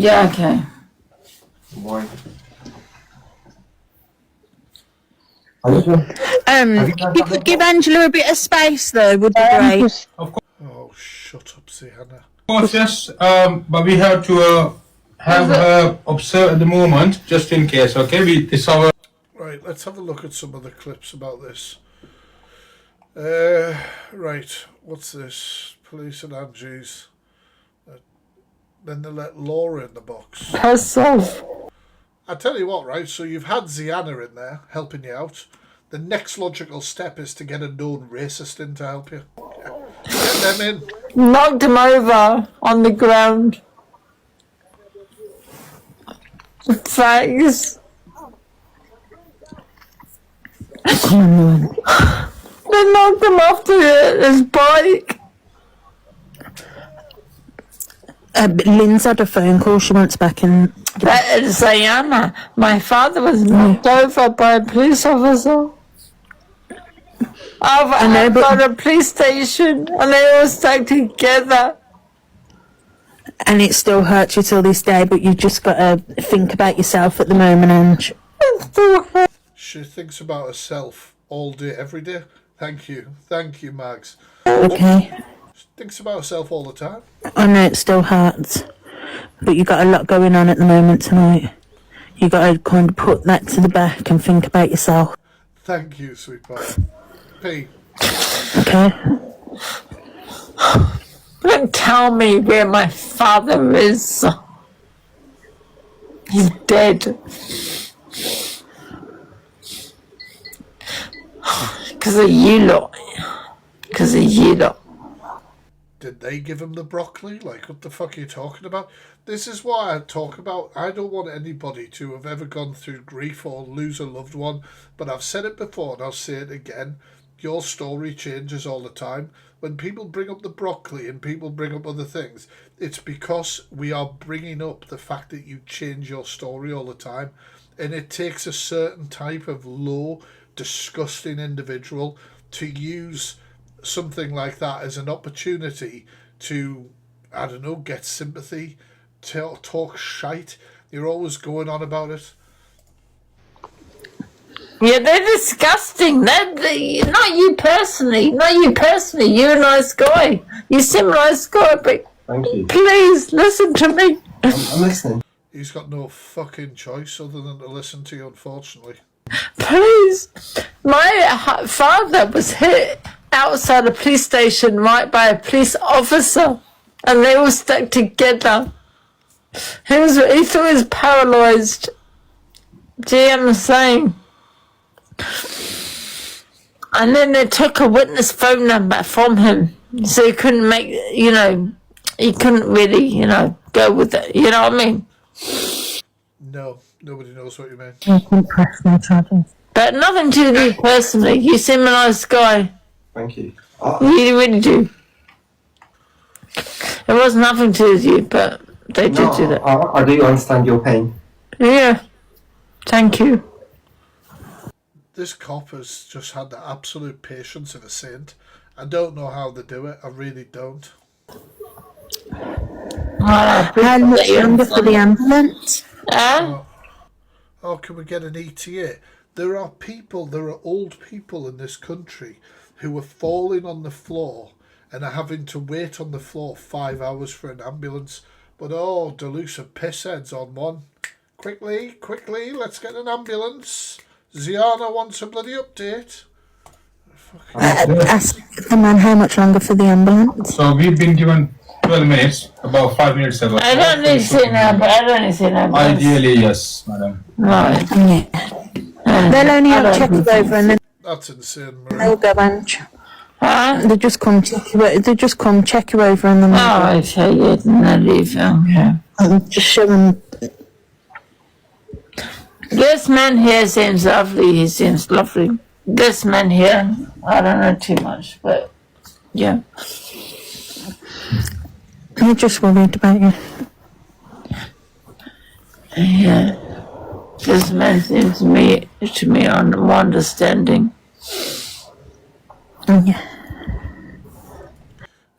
[SPEAKER 2] Yeah, okay.
[SPEAKER 4] Boy.
[SPEAKER 5] If you could give Angela a bit of space, though, would be great.
[SPEAKER 1] Oh, shut up, Sienna.
[SPEAKER 3] Of course, yes. But we have to have observe at the moment, just in case. Okay, this our.
[SPEAKER 1] Right, let's have a look at some of the clips about this. Right, what's this? Police and Angie's. Then they let Laura in the box.
[SPEAKER 2] Herself.
[SPEAKER 1] I tell you what, right? So you've had Ziana in there helping you out. The next logical step is to get a known racist in to help you. Get them in.
[SPEAKER 2] Knocked him over on the ground. Thanks. They knocked him off his bike.
[SPEAKER 5] Lynn's had a phone call. She wants back in.
[SPEAKER 2] That is Ziana. My father was knocked over by a police officer. I've got a police station and they all stuck together.
[SPEAKER 5] And it still hurts you till this day, but you've just got to think about yourself at the moment, Ange.
[SPEAKER 1] She thinks about herself all day, every day. Thank you, Mags.
[SPEAKER 5] Okay.
[SPEAKER 1] She thinks about herself all the time.
[SPEAKER 5] I know it still hurts, but you got a lot going on at the moment tonight. You got to kind of put that to the back and think about yourself.
[SPEAKER 1] Thank you, sweetheart. P.
[SPEAKER 5] Okay.
[SPEAKER 2] Don't tell me where my father is. He's dead. Because of you lot. Because of you lot.
[SPEAKER 1] Did they give him the broccoli? Like, what the fuck are you talking about? This is what I talk about. I don't want anybody to have ever gone through grief or lose a loved one. But I've said it before and I'll say it again. Your story changes all the time. When people bring up the broccoli and people bring up other things, it's because we are bringing up the fact that you change your story all the time. And it takes a certain type of low, disgusting individual to use something like that as an opportunity to, I don't know, get sympathy, to talk shite. You're always going on about it.
[SPEAKER 2] Yeah, they're disgusting. Not you personally. Not you personally. You're a nice guy. You seem a nice guy, but
[SPEAKER 4] Thank you.
[SPEAKER 2] please listen to me.
[SPEAKER 4] I'm listening.
[SPEAKER 1] He's got no fucking choice other than to listen to you, unfortunately.
[SPEAKER 2] Please. My father was hit outside a police station right by a police officer, and they all stuck together. He thought he was paralysed. Do you know what I'm saying? And then they took a witness phone number from him, so he couldn't he couldn't really, go with it. You know what I mean?
[SPEAKER 1] No, nobody knows what you mean.
[SPEAKER 2] But nothing to do personally. You seem a nice guy.
[SPEAKER 4] Thank you.
[SPEAKER 2] You really do. It was nothing to do with you, but They did do that.
[SPEAKER 4] I do understand your pain.
[SPEAKER 2] Yeah. Thank you.
[SPEAKER 1] This cop has just had the absolute patience of a saint. I don't know how they do it. I really don't.
[SPEAKER 5] How much longer for the ambulance?
[SPEAKER 1] Oh, can we get an ETA? There are old people in this country who are falling on the floor and are having to wait on the floor 5 hours for an ambulance. But oh, Duluth are pissheads on one. Quickly, let's get an ambulance. Ziana wants a bloody update.
[SPEAKER 5] Ask the man how much longer for the ambulance.
[SPEAKER 3] So we've been given 12 minutes, about 5 minutes ago.
[SPEAKER 2] I don't need to say no.
[SPEAKER 3] Ideally, yes, madam.
[SPEAKER 2] Right.
[SPEAKER 5] Yeah. They'll only have check you over and then
[SPEAKER 1] That's insane, Marie.
[SPEAKER 5] they'll go and
[SPEAKER 2] Huh?
[SPEAKER 5] they just come check you. They just come check you over and then
[SPEAKER 2] Oh, okay, yeah, then I leave. Okay.
[SPEAKER 5] just show them.
[SPEAKER 2] This man here seems lovely. He seems lovely. This man here, I don't know too much, but yeah.
[SPEAKER 5] They're just worried about you.
[SPEAKER 2] Yeah. This man seems to me more understanding.
[SPEAKER 5] Yeah.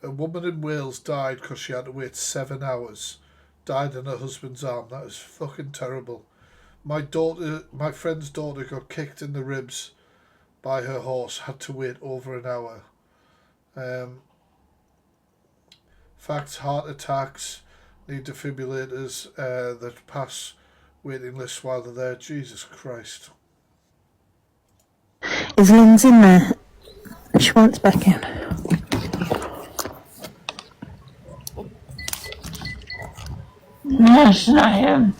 [SPEAKER 1] A woman in Wales died because she had to wait 7 hours. Died in her husband's arm. That is fucking terrible. My friend's daughter got kicked in the ribs by her horse. Had to wait over an hour. Facts: heart attacks need defibrillators that pass waiting lists while they're there. Jesus Christ.
[SPEAKER 5] Is Lynn's in there? She wants back in.
[SPEAKER 2] No, she's not here.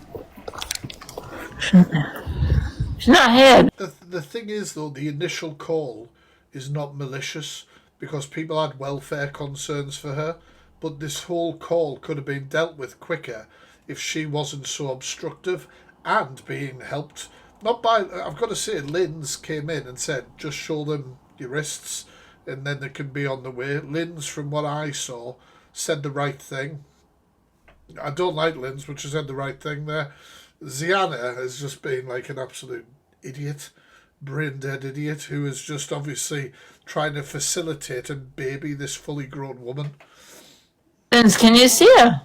[SPEAKER 2] She's not here.
[SPEAKER 1] The thing is, though, the initial call is not malicious because people had welfare concerns for her, but this whole call could have been dealt with quicker if she wasn't so obstructive and being helped. Not by, I've got to say, Lynn's came in and said, just show them your wrists and then they can be on the way. Lynn's, from what I saw, said the right thing. I don't like Lynn's, but she said the right thing there. Ziana has just been like an absolute idiot, brain-dead idiot, who is just obviously trying to facilitate and baby this fully grown woman.
[SPEAKER 2] Vince, can you see her?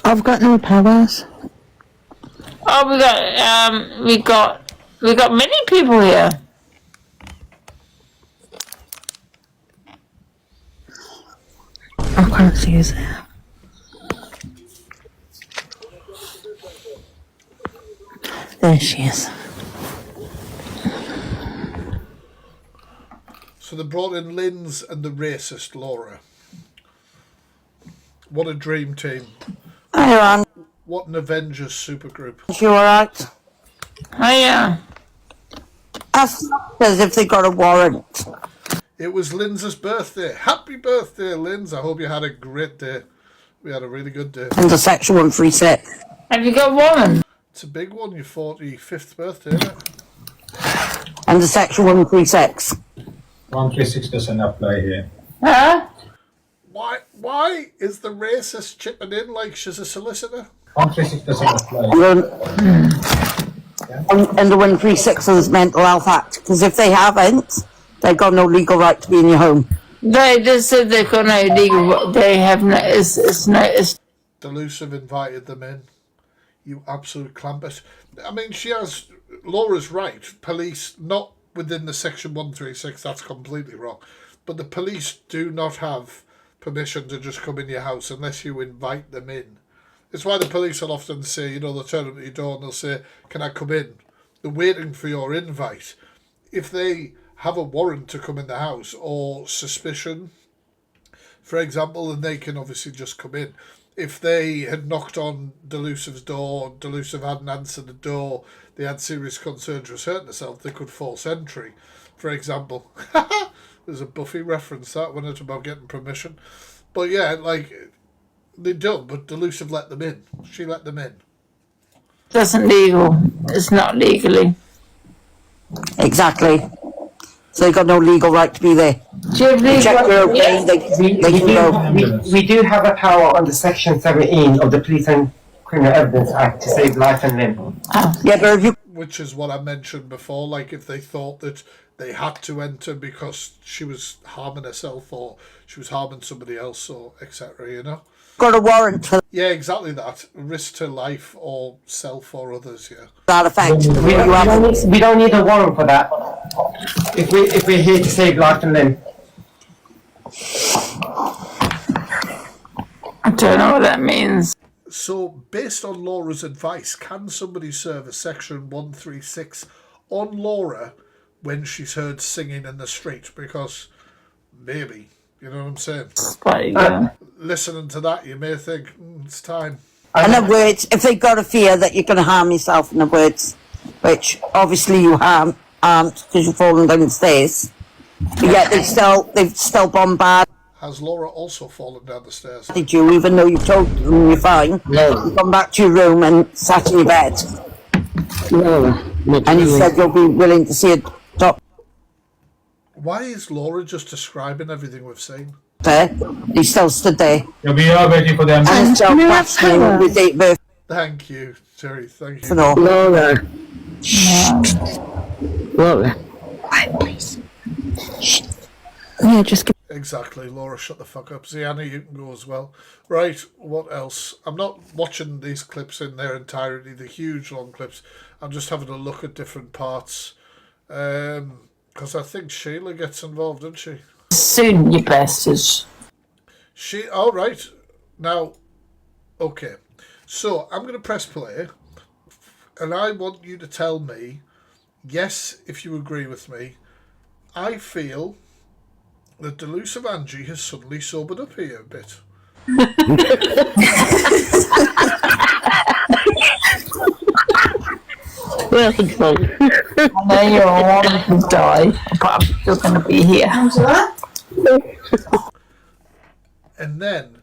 [SPEAKER 5] I've got no powers.
[SPEAKER 2] Oh, we got many people here.
[SPEAKER 5] I can't see who's there. There she is.
[SPEAKER 1] So they brought in Lynn's and the racist Laura. What a dream team.
[SPEAKER 8] Hi, Ron.
[SPEAKER 1] What an Avengers supergroup.
[SPEAKER 8] You alright?
[SPEAKER 2] Hiya.
[SPEAKER 8] Ask as if they got a warrant.
[SPEAKER 1] It was Lynn's birthday. Happy birthday, Lynn's. I hope you had a great day. We had a really good day.
[SPEAKER 8] And the section 136.
[SPEAKER 2] Have you got one?
[SPEAKER 1] It's a big one, your 45th birthday, isn't it?
[SPEAKER 8] And the section 136.
[SPEAKER 3] 136 doesn't apply here.
[SPEAKER 2] Huh?
[SPEAKER 1] Why is the racist chipping in like she's a solicitor?
[SPEAKER 3] 136 doesn't apply.
[SPEAKER 8] And the 136 is Mental Health Act. Because if they haven't, they've got no legal right to be in your home.
[SPEAKER 2] They just said they've got no legal. They have no. It's no.
[SPEAKER 1] Duluth have invited them in. You absolute clampers. I mean, Laura's right. Police, not within the section 136, that's completely wrong. But the police do not have permission to just come in your house unless you invite them in. It's why the police will often say, they'll turn up at your door and they'll say, can I come in? They're waiting for your invite. If they have a warrant to come in the house or suspicion, for example, then they can obviously just come in. If they had knocked on Delusiv's door, Delusive hadn't answered the door, they had serious concerns she was hurting herself, they could force entry, for example. There's a Buffy reference, that when it's about getting permission. But yeah, they don't, but Delusive let them in. She let them in.
[SPEAKER 2] That's not legal. It's not legally.
[SPEAKER 8] Exactly. So they got no legal right to be there. Check they're okay, they can go.
[SPEAKER 4] We do have a power under Section 17 of the Police and Criminal Evidence Act to save life and limb.
[SPEAKER 8] Yeah, but if you
[SPEAKER 1] Which is what I mentioned before, like if they thought that they had to enter because she was harming herself or she was harming somebody else or etc., you know?
[SPEAKER 8] got a warrant for
[SPEAKER 1] Yeah, exactly that. Risk to life or self or others, yeah.
[SPEAKER 8] that effect.
[SPEAKER 4] We don't need a warrant for that. If we're here to save life and limb.
[SPEAKER 2] I don't know what that means.
[SPEAKER 1] So, based on Laura's advice, can somebody serve a Section 136 on Laura when she's heard singing in the street? Because maybe, you know what I'm saying?
[SPEAKER 2] But,
[SPEAKER 1] Listening to that, you may think, it's time.
[SPEAKER 8] In other words, if they've got a fear that you're going to harm yourself, in other words, which obviously you aren't because you've fallen down the stairs, but yet they've still bombarded
[SPEAKER 1] Has Laura also fallen down the stairs?
[SPEAKER 8] you, even though you've told them you're fine. You come back to your room and sat in your bed, and you said you'll be willing to see a doctor.
[SPEAKER 1] Why is Laura just describing everything we've seen?
[SPEAKER 8] He still stood there
[SPEAKER 3] Yeah, we are waiting for them.
[SPEAKER 8] and still questioning with date of birth
[SPEAKER 1] Thank you, Terry, thank you.
[SPEAKER 8] and all.
[SPEAKER 9] Laura. Laura. Quiet, please.
[SPEAKER 5] Yeah, just
[SPEAKER 1] Exactly, Laura, shut the fuck up. Ziana, you can go as well. Right, what else? I'm not watching these clips in their entirety, the huge long clips. I'm just having a look at different parts. Because I think Sheila gets involved, doesn't she?
[SPEAKER 2] soon, you bastards.
[SPEAKER 1] All right. Now, okay. So, I'm going to press play. And I want you to tell me, yes, if you agree with me, I feel that Delusive Angie has suddenly sobered up here a bit.
[SPEAKER 9] Well done.
[SPEAKER 2] I know you're all wanting to die, but I'm still going to be here.
[SPEAKER 1] And then,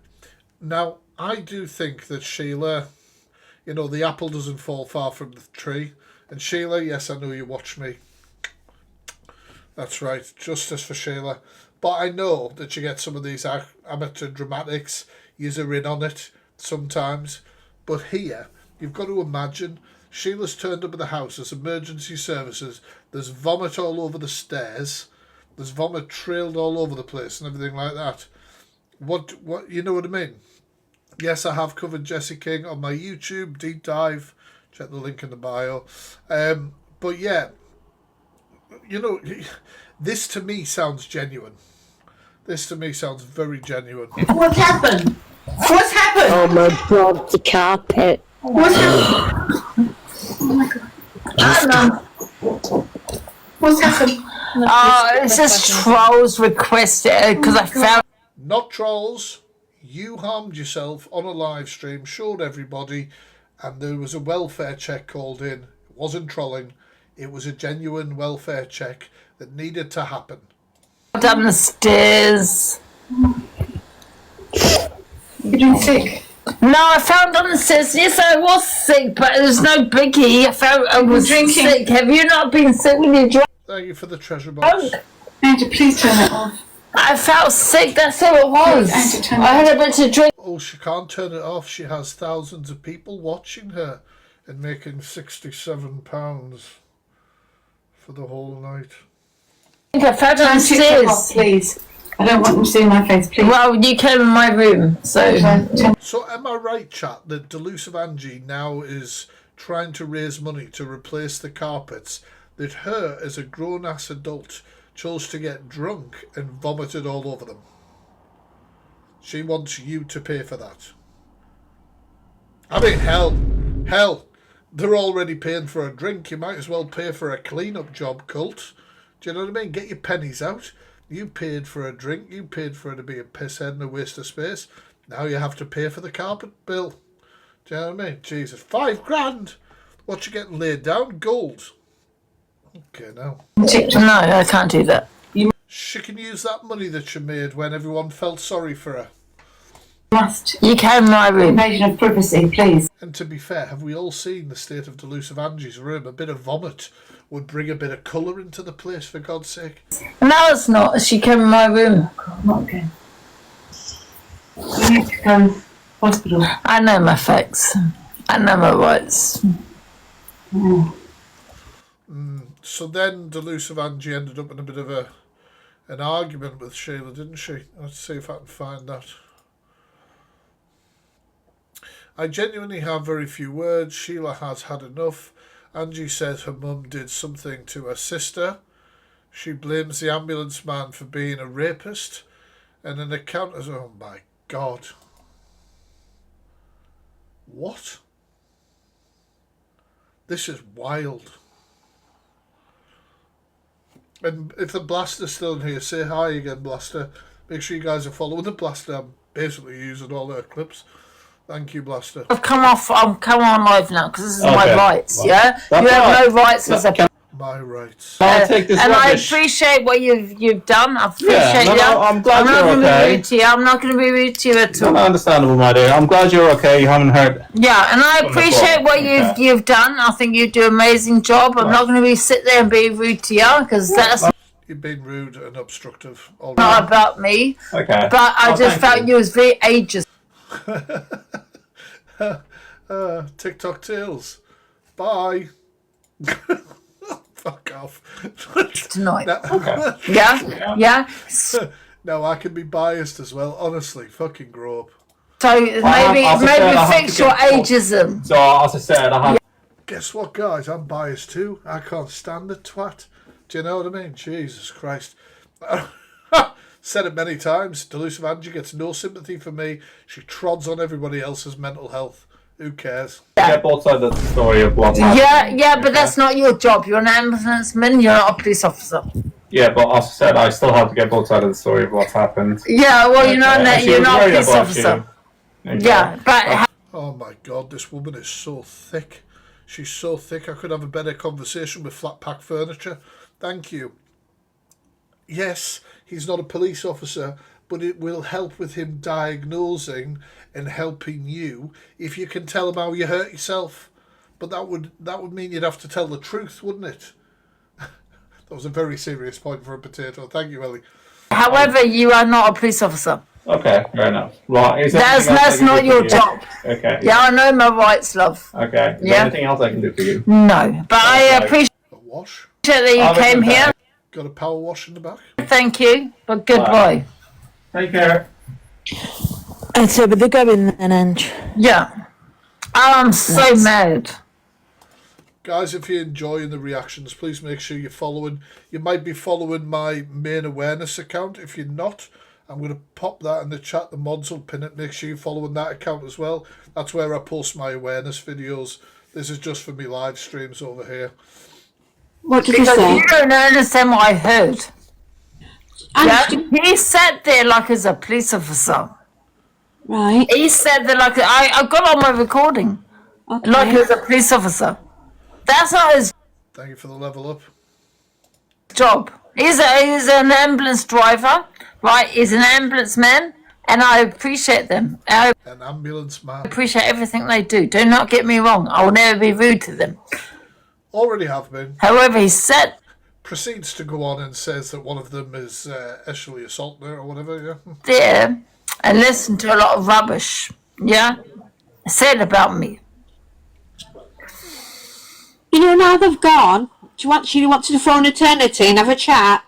[SPEAKER 1] now, I do think that Sheila, you know, the apple doesn't fall far from the tree. And Sheila, yes, I know you watch me. That's right, justice for Sheila. But I know that you get some of these amateur dramatics, you're in on it sometimes. But here, you've got to imagine, Sheila's turned up at the house, there's emergency services, there's vomit all over the stairs, there's vomit trailed all over the place and everything like that. What you know what I mean? Yes, I have covered Jessie King on my YouTube deep dive. Check the link in the bio. But yeah, you know, this to me sounds genuine. This to me sounds very genuine.
[SPEAKER 10] What happened? What's happened?
[SPEAKER 9] Oh my god, the carpet.
[SPEAKER 10] What's happened? Oh my god. I don't know. What's happened?
[SPEAKER 2] Oh, it's just trolls requested because I found.
[SPEAKER 1] Not trolls. You harmed yourself on a live stream, showed everybody, and there was a welfare check called in. It wasn't trolling. It was a genuine welfare check that needed to happen.
[SPEAKER 2] Down the stairs.
[SPEAKER 10] You're doing sick.
[SPEAKER 2] No, I found on the stairs. Yes, I was sick, but there's no biggie. I found I was
[SPEAKER 10] drinking.
[SPEAKER 2] sick. Have you not been sick when you drank?
[SPEAKER 1] Thank you for the treasure box.
[SPEAKER 10] Andrew, please turn it off.
[SPEAKER 2] I felt sick. That's all it was.
[SPEAKER 10] Andrew, turn it
[SPEAKER 2] I had a bit to drink.
[SPEAKER 1] Oh, she can't turn it off. She has thousands of people watching her and making £67 for the whole night.
[SPEAKER 2] I found on the
[SPEAKER 10] Turn TikTok off,
[SPEAKER 2] stairs.
[SPEAKER 10] please. I don't want them seeing my face, please.
[SPEAKER 2] Well, you came in my room, so.
[SPEAKER 1] So am I right, chat, that Delusive Angie now is trying to raise money to replace the carpets that her, as a grown-ass adult, chose to get drunk and vomited all over them? She wants you to pay for that. I mean, hell, they're already paying for a drink. You might as well pay for a clean-up job, cult. Do you know what I mean? Get your pennies out. You paid for a drink. You paid for it to be a pisshead and a waste of space. Now you have to pay for the carpet bill. Do you know what I mean? Jesus, $5,000. What you getting laid down? Gold. Okay, now.
[SPEAKER 2] No, I can't do that.
[SPEAKER 1] She can use that money that she made when everyone felt sorry for her.
[SPEAKER 2] You came in my room.
[SPEAKER 10] Invasion of privacy, please.
[SPEAKER 1] And to be fair, have we all seen the state of Delusive Angie's room? A bit of vomit would bring a bit of colour into the place, for God's sake.
[SPEAKER 2] No, it's not. She came in my room.
[SPEAKER 10] God, not again. You need to go to hospital.
[SPEAKER 2] I know my facts. I know my rights.
[SPEAKER 1] So then Delusive Angie ended up in a bit of an argument with Sheila, didn't she? Let's see if I can find that. I genuinely have very few words. Sheila has had enough. Angie says her mum did something to her sister. She blames the ambulance man for being a rapist. And an accountant... Oh my God. What? This is wild. And if the Blaster's still in here, say hi again, Blaster. Make sure you guys are following the Blaster. I'm basically using all her clips. Thank you, Blaster.
[SPEAKER 2] I've come off. I'm come on live now because this is my rights.
[SPEAKER 11] Well,
[SPEAKER 2] Yeah, you have no rights as a.
[SPEAKER 1] My rights.
[SPEAKER 11] I'll take this
[SPEAKER 2] and
[SPEAKER 11] rubbish.
[SPEAKER 2] I appreciate what you've done. I appreciate you.
[SPEAKER 11] I'm glad
[SPEAKER 2] I'm not
[SPEAKER 11] you're
[SPEAKER 2] going to
[SPEAKER 11] okay.
[SPEAKER 2] be rude to you. I'm not going to be rude to you at all.
[SPEAKER 11] No, understandable, my dear. I'm glad you're okay. You haven't hurt.
[SPEAKER 2] Yeah, and I
[SPEAKER 11] On the
[SPEAKER 2] appreciate
[SPEAKER 11] phone.
[SPEAKER 2] what
[SPEAKER 11] Okay.
[SPEAKER 2] you've done. I think you do an amazing job. I'm not going to be sit there and be rude to you because that's
[SPEAKER 1] You've been rude and obstructive already.
[SPEAKER 2] not about me.
[SPEAKER 11] Okay.
[SPEAKER 2] But I just
[SPEAKER 11] thank
[SPEAKER 2] felt you was very ageist
[SPEAKER 1] TikTok Tales. Bye. Fuck off.
[SPEAKER 2] tonight.
[SPEAKER 1] No,
[SPEAKER 2] Yeah.
[SPEAKER 1] no, I can be biased as well. Honestly, fucking grow up.
[SPEAKER 2] So
[SPEAKER 11] as I said,
[SPEAKER 2] maybe
[SPEAKER 11] I have
[SPEAKER 2] fix
[SPEAKER 11] to
[SPEAKER 2] your
[SPEAKER 11] get-
[SPEAKER 2] ageism.
[SPEAKER 11] So, as I said, I have.
[SPEAKER 1] Guess what, guys? I'm biased too. I can't stand the twat. Do you know what I mean? Jesus Christ. Said it many times. Delusive Angie gets no sympathy for me. She trods on everybody else's mental health. Who cares?
[SPEAKER 11] Get both sides of the story of what's happening.
[SPEAKER 2] Yeah, but that's not your job. You're an ambulanceman. You're not a police officer.
[SPEAKER 11] Yeah, but as I said, I still have to get both sides of the story of what's happened.
[SPEAKER 2] Yeah, well, you know
[SPEAKER 11] Okay.
[SPEAKER 2] that
[SPEAKER 11] She
[SPEAKER 2] you're
[SPEAKER 11] was
[SPEAKER 2] not a
[SPEAKER 11] worried
[SPEAKER 2] police
[SPEAKER 11] about
[SPEAKER 2] officer.
[SPEAKER 11] you. Okay.
[SPEAKER 2] Yeah, but
[SPEAKER 1] Oh my God, this woman is so thick. She's so thick. I could have a better conversation with Flat Pack Furniture. Thank you. Yes, he's not a police officer, but it will help with him diagnosing and helping you if you can tell him how you hurt yourself. But that would mean you'd have to tell the truth, wouldn't it? That was a very serious point for a potato. Thank you, Ellie.
[SPEAKER 2] however, you are not a police officer.
[SPEAKER 11] Okay, fair enough. Well, is there
[SPEAKER 2] That's
[SPEAKER 11] anything else I can
[SPEAKER 2] not
[SPEAKER 11] do
[SPEAKER 2] your
[SPEAKER 11] for you?
[SPEAKER 2] job.
[SPEAKER 11] Okay.
[SPEAKER 2] Yeah, I know my rights, love.
[SPEAKER 11] Okay. Is there
[SPEAKER 2] Yeah.
[SPEAKER 11] anything else I can do for you?
[SPEAKER 2] No, but I
[SPEAKER 11] Okay.
[SPEAKER 2] appreciate
[SPEAKER 1] A wash.
[SPEAKER 2] that you
[SPEAKER 11] I'll make
[SPEAKER 2] came
[SPEAKER 11] it
[SPEAKER 2] here.
[SPEAKER 11] back.
[SPEAKER 1] Got a power wash in the back.
[SPEAKER 2] Thank you, but goodbye.
[SPEAKER 11] Take care.
[SPEAKER 5] And so, but they're going then, Ange.
[SPEAKER 2] Yeah. I'm so mad.
[SPEAKER 1] Guys, if you're enjoying the reactions, please make sure you're following. You might be following my main awareness account. If you're not, I'm going to pop that in the chat. The mods will pin it. Make sure you're following that account as well. That's where I post my awareness videos. This is just for me live streams over here.
[SPEAKER 10] What did you
[SPEAKER 2] Because
[SPEAKER 10] say?
[SPEAKER 2] you don't understand what I heard. Yeah? He sat there like he's a police officer.
[SPEAKER 10] Right.
[SPEAKER 2] He said that like I got on my recording
[SPEAKER 10] Okay.
[SPEAKER 2] like he was a police officer. That's not his
[SPEAKER 1] Thank you for the level up.
[SPEAKER 2] job. He's an ambulance driver, right? He's an ambulance man, and I appreciate them. I
[SPEAKER 1] An ambulance man.
[SPEAKER 2] appreciate everything they do. Do not get me wrong. I will never be rude to them.
[SPEAKER 1] Already have been.
[SPEAKER 2] However, he sat
[SPEAKER 1] Proceeds to go on and says that one of them is actually assaulting her or whatever, yeah.
[SPEAKER 2] there and listened to a lot of rubbish. Yeah, said about me.
[SPEAKER 10] You know, now they've gone, do you actually want to phone Eternity and have a chat?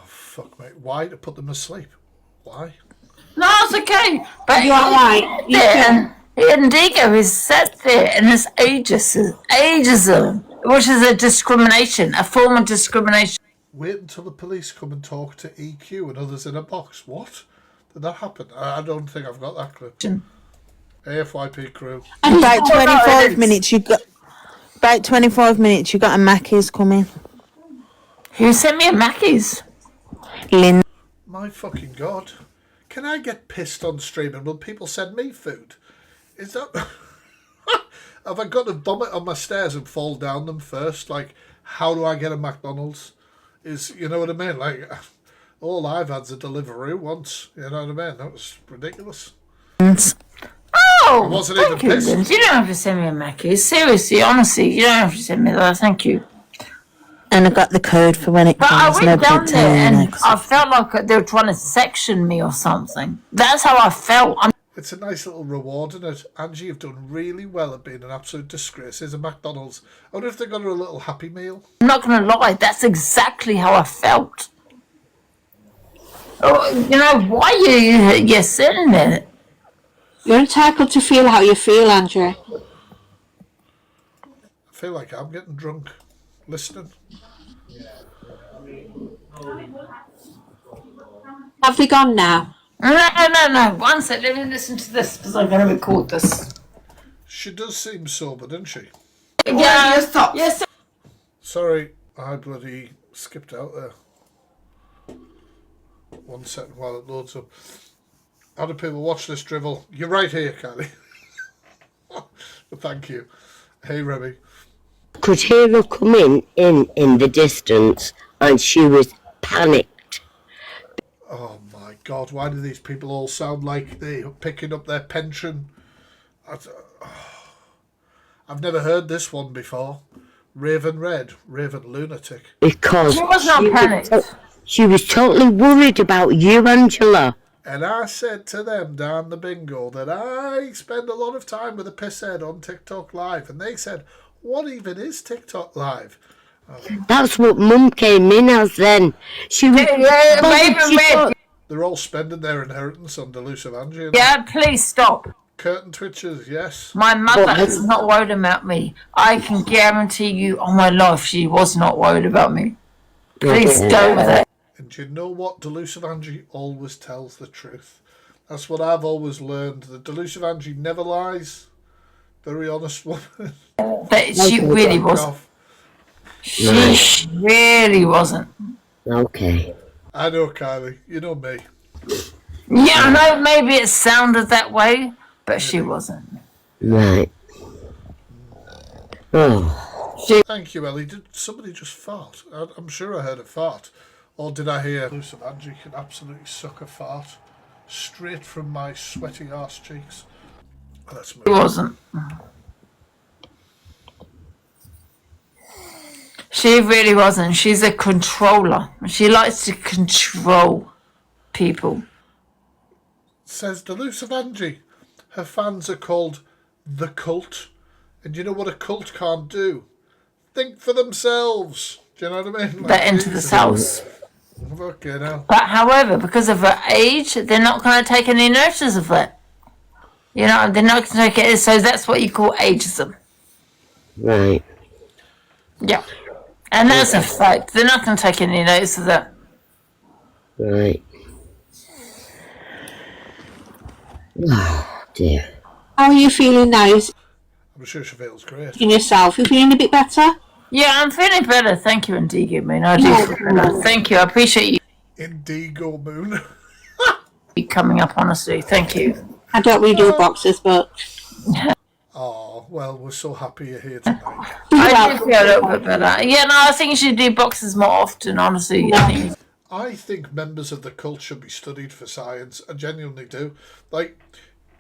[SPEAKER 1] Fuck, mate. Why to put them asleep? Why?
[SPEAKER 2] No, it's okay. But
[SPEAKER 10] You're all right. You
[SPEAKER 2] there, Indigo is sat there and it's ageism, which is a discrimination, a form of discrimination.
[SPEAKER 1] Wait until the police come and talk to EQ and others in a box. What? Did that happen? I don't think I've got that clip. AFYP crew.
[SPEAKER 5] About
[SPEAKER 2] Oh, no,
[SPEAKER 5] 25
[SPEAKER 2] it's-
[SPEAKER 5] minutes, you got. About 25 minutes, you got a Mackey's coming.
[SPEAKER 2] Who sent me a Mackey's?
[SPEAKER 5] Lynn.
[SPEAKER 1] My fucking God. Can I get pissed on stream and will people send me food? Is that... Have I got to vomit on my stairs and fall down them first? Like, how do I get a McDonald's? You know what I mean? Like, all I've had's a Deliveroo once. You know what I mean? That was ridiculous.
[SPEAKER 2] Oh,
[SPEAKER 1] I wasn't
[SPEAKER 2] thank
[SPEAKER 1] even
[SPEAKER 2] you,
[SPEAKER 1] pissed.
[SPEAKER 2] Linz. You don't have to send me a Mackie. Seriously, honestly, you don't have to send me that. Thank you.
[SPEAKER 5] And I got the code for when it
[SPEAKER 2] But I
[SPEAKER 5] comes.
[SPEAKER 2] went
[SPEAKER 5] No
[SPEAKER 2] down
[SPEAKER 5] point
[SPEAKER 2] there
[SPEAKER 5] telling you
[SPEAKER 2] and
[SPEAKER 5] next.
[SPEAKER 2] I felt like they were trying to section me or something. That's how I felt. I'm
[SPEAKER 1] It's a nice little reward, isn't it? Angie, you've done really well at being an absolute disgrace. Here's a McDonald's. I wonder if they got her a little Happy Meal.
[SPEAKER 2] not going to lie. That's exactly how I felt. Oh, you know, why you're sitting there?
[SPEAKER 9] You're entitled to feel how you feel, Andrew.
[SPEAKER 1] I feel like I'm getting drunk listening.
[SPEAKER 9] Have they gone now?
[SPEAKER 2] No. One sec. Let me listen to this because I'm going to record this.
[SPEAKER 1] She does seem sober, doesn't she?
[SPEAKER 2] Yeah. Yes.
[SPEAKER 1] Sorry, I bloody skipped out there. 1 second while it loads up. How do people watch this drivel? You're right here, Kylie. Thank you. Hey, Remy.
[SPEAKER 12] Could hear her come in the distance, and she was panicked.
[SPEAKER 1] Oh my God, why do these people all sound like they're picking up their pension? I've never heard this one before. Raven Red, Raven Lunatic.
[SPEAKER 12] Because
[SPEAKER 2] She was not panicked.
[SPEAKER 12] she was totally worried about you, Angela.
[SPEAKER 1] And I said to them down the bingo that I spend a lot of time with a pisshead on TikTok Live. And they said, what even is TikTok Live?
[SPEAKER 12] That's what Mum came in as then. She was.
[SPEAKER 2] Raven Red.
[SPEAKER 1] They're all spending their inheritance on Delusive Angie.
[SPEAKER 2] Yeah, please stop.
[SPEAKER 1] Curtain twitchers, yes.
[SPEAKER 2] My mother is not worried about me. I can guarantee you on my life she was not worried about me. Please go with it.
[SPEAKER 1] And you know what? Delusive Angie always tells the truth. That's what I've always learned. The Delusive Angie never lies. Very honest woman.
[SPEAKER 2] But she really wasn't. She really wasn't.
[SPEAKER 12] Okay.
[SPEAKER 1] I know, Kylie. You know me.
[SPEAKER 2] Yeah, I know maybe it sounded that way, but she wasn't.
[SPEAKER 12] Right. Oh.
[SPEAKER 1] Thank you, Ellie. Did somebody just fart? I'm sure I heard a fart. Or did I hear Delusive Angie can absolutely suck a fart straight from my sweaty arse cheeks? Let's move.
[SPEAKER 2] She wasn't. She really wasn't. She's a controller. She likes to control people.
[SPEAKER 1] Says Delusive Angie. Her fans are called The Cult. And you know what a cult can't do? Think for themselves. Do you know what I mean?
[SPEAKER 2] They're into the house.
[SPEAKER 1] Okay, now.
[SPEAKER 2] But however, because of her age, they're not going to take any notice of that. You know, they're not going to take it. So that's what you call ageism.
[SPEAKER 12] Right.
[SPEAKER 2] Yeah. And that's a fact. They're not going to take any notice of that.
[SPEAKER 12] Right. Oh, dear.
[SPEAKER 9] How are you feeling now?
[SPEAKER 1] I'm sure she feels great.
[SPEAKER 9] In yourself, you feeling a bit better?
[SPEAKER 2] Yeah, I'm feeling better. Thank you, Indigo Moon. I do feel better. Thank you. I appreciate you
[SPEAKER 1] Indigo Moon.
[SPEAKER 2] coming up, honestly. Thank you.
[SPEAKER 9] I don't really do boxes, but...
[SPEAKER 1] Oh, well, we're so happy you're here tonight.
[SPEAKER 2] I do feel a little bit better. Yeah, no, I think you should do boxes more often, honestly.
[SPEAKER 1] I think members of the cult should be studied for science. I genuinely do. Like,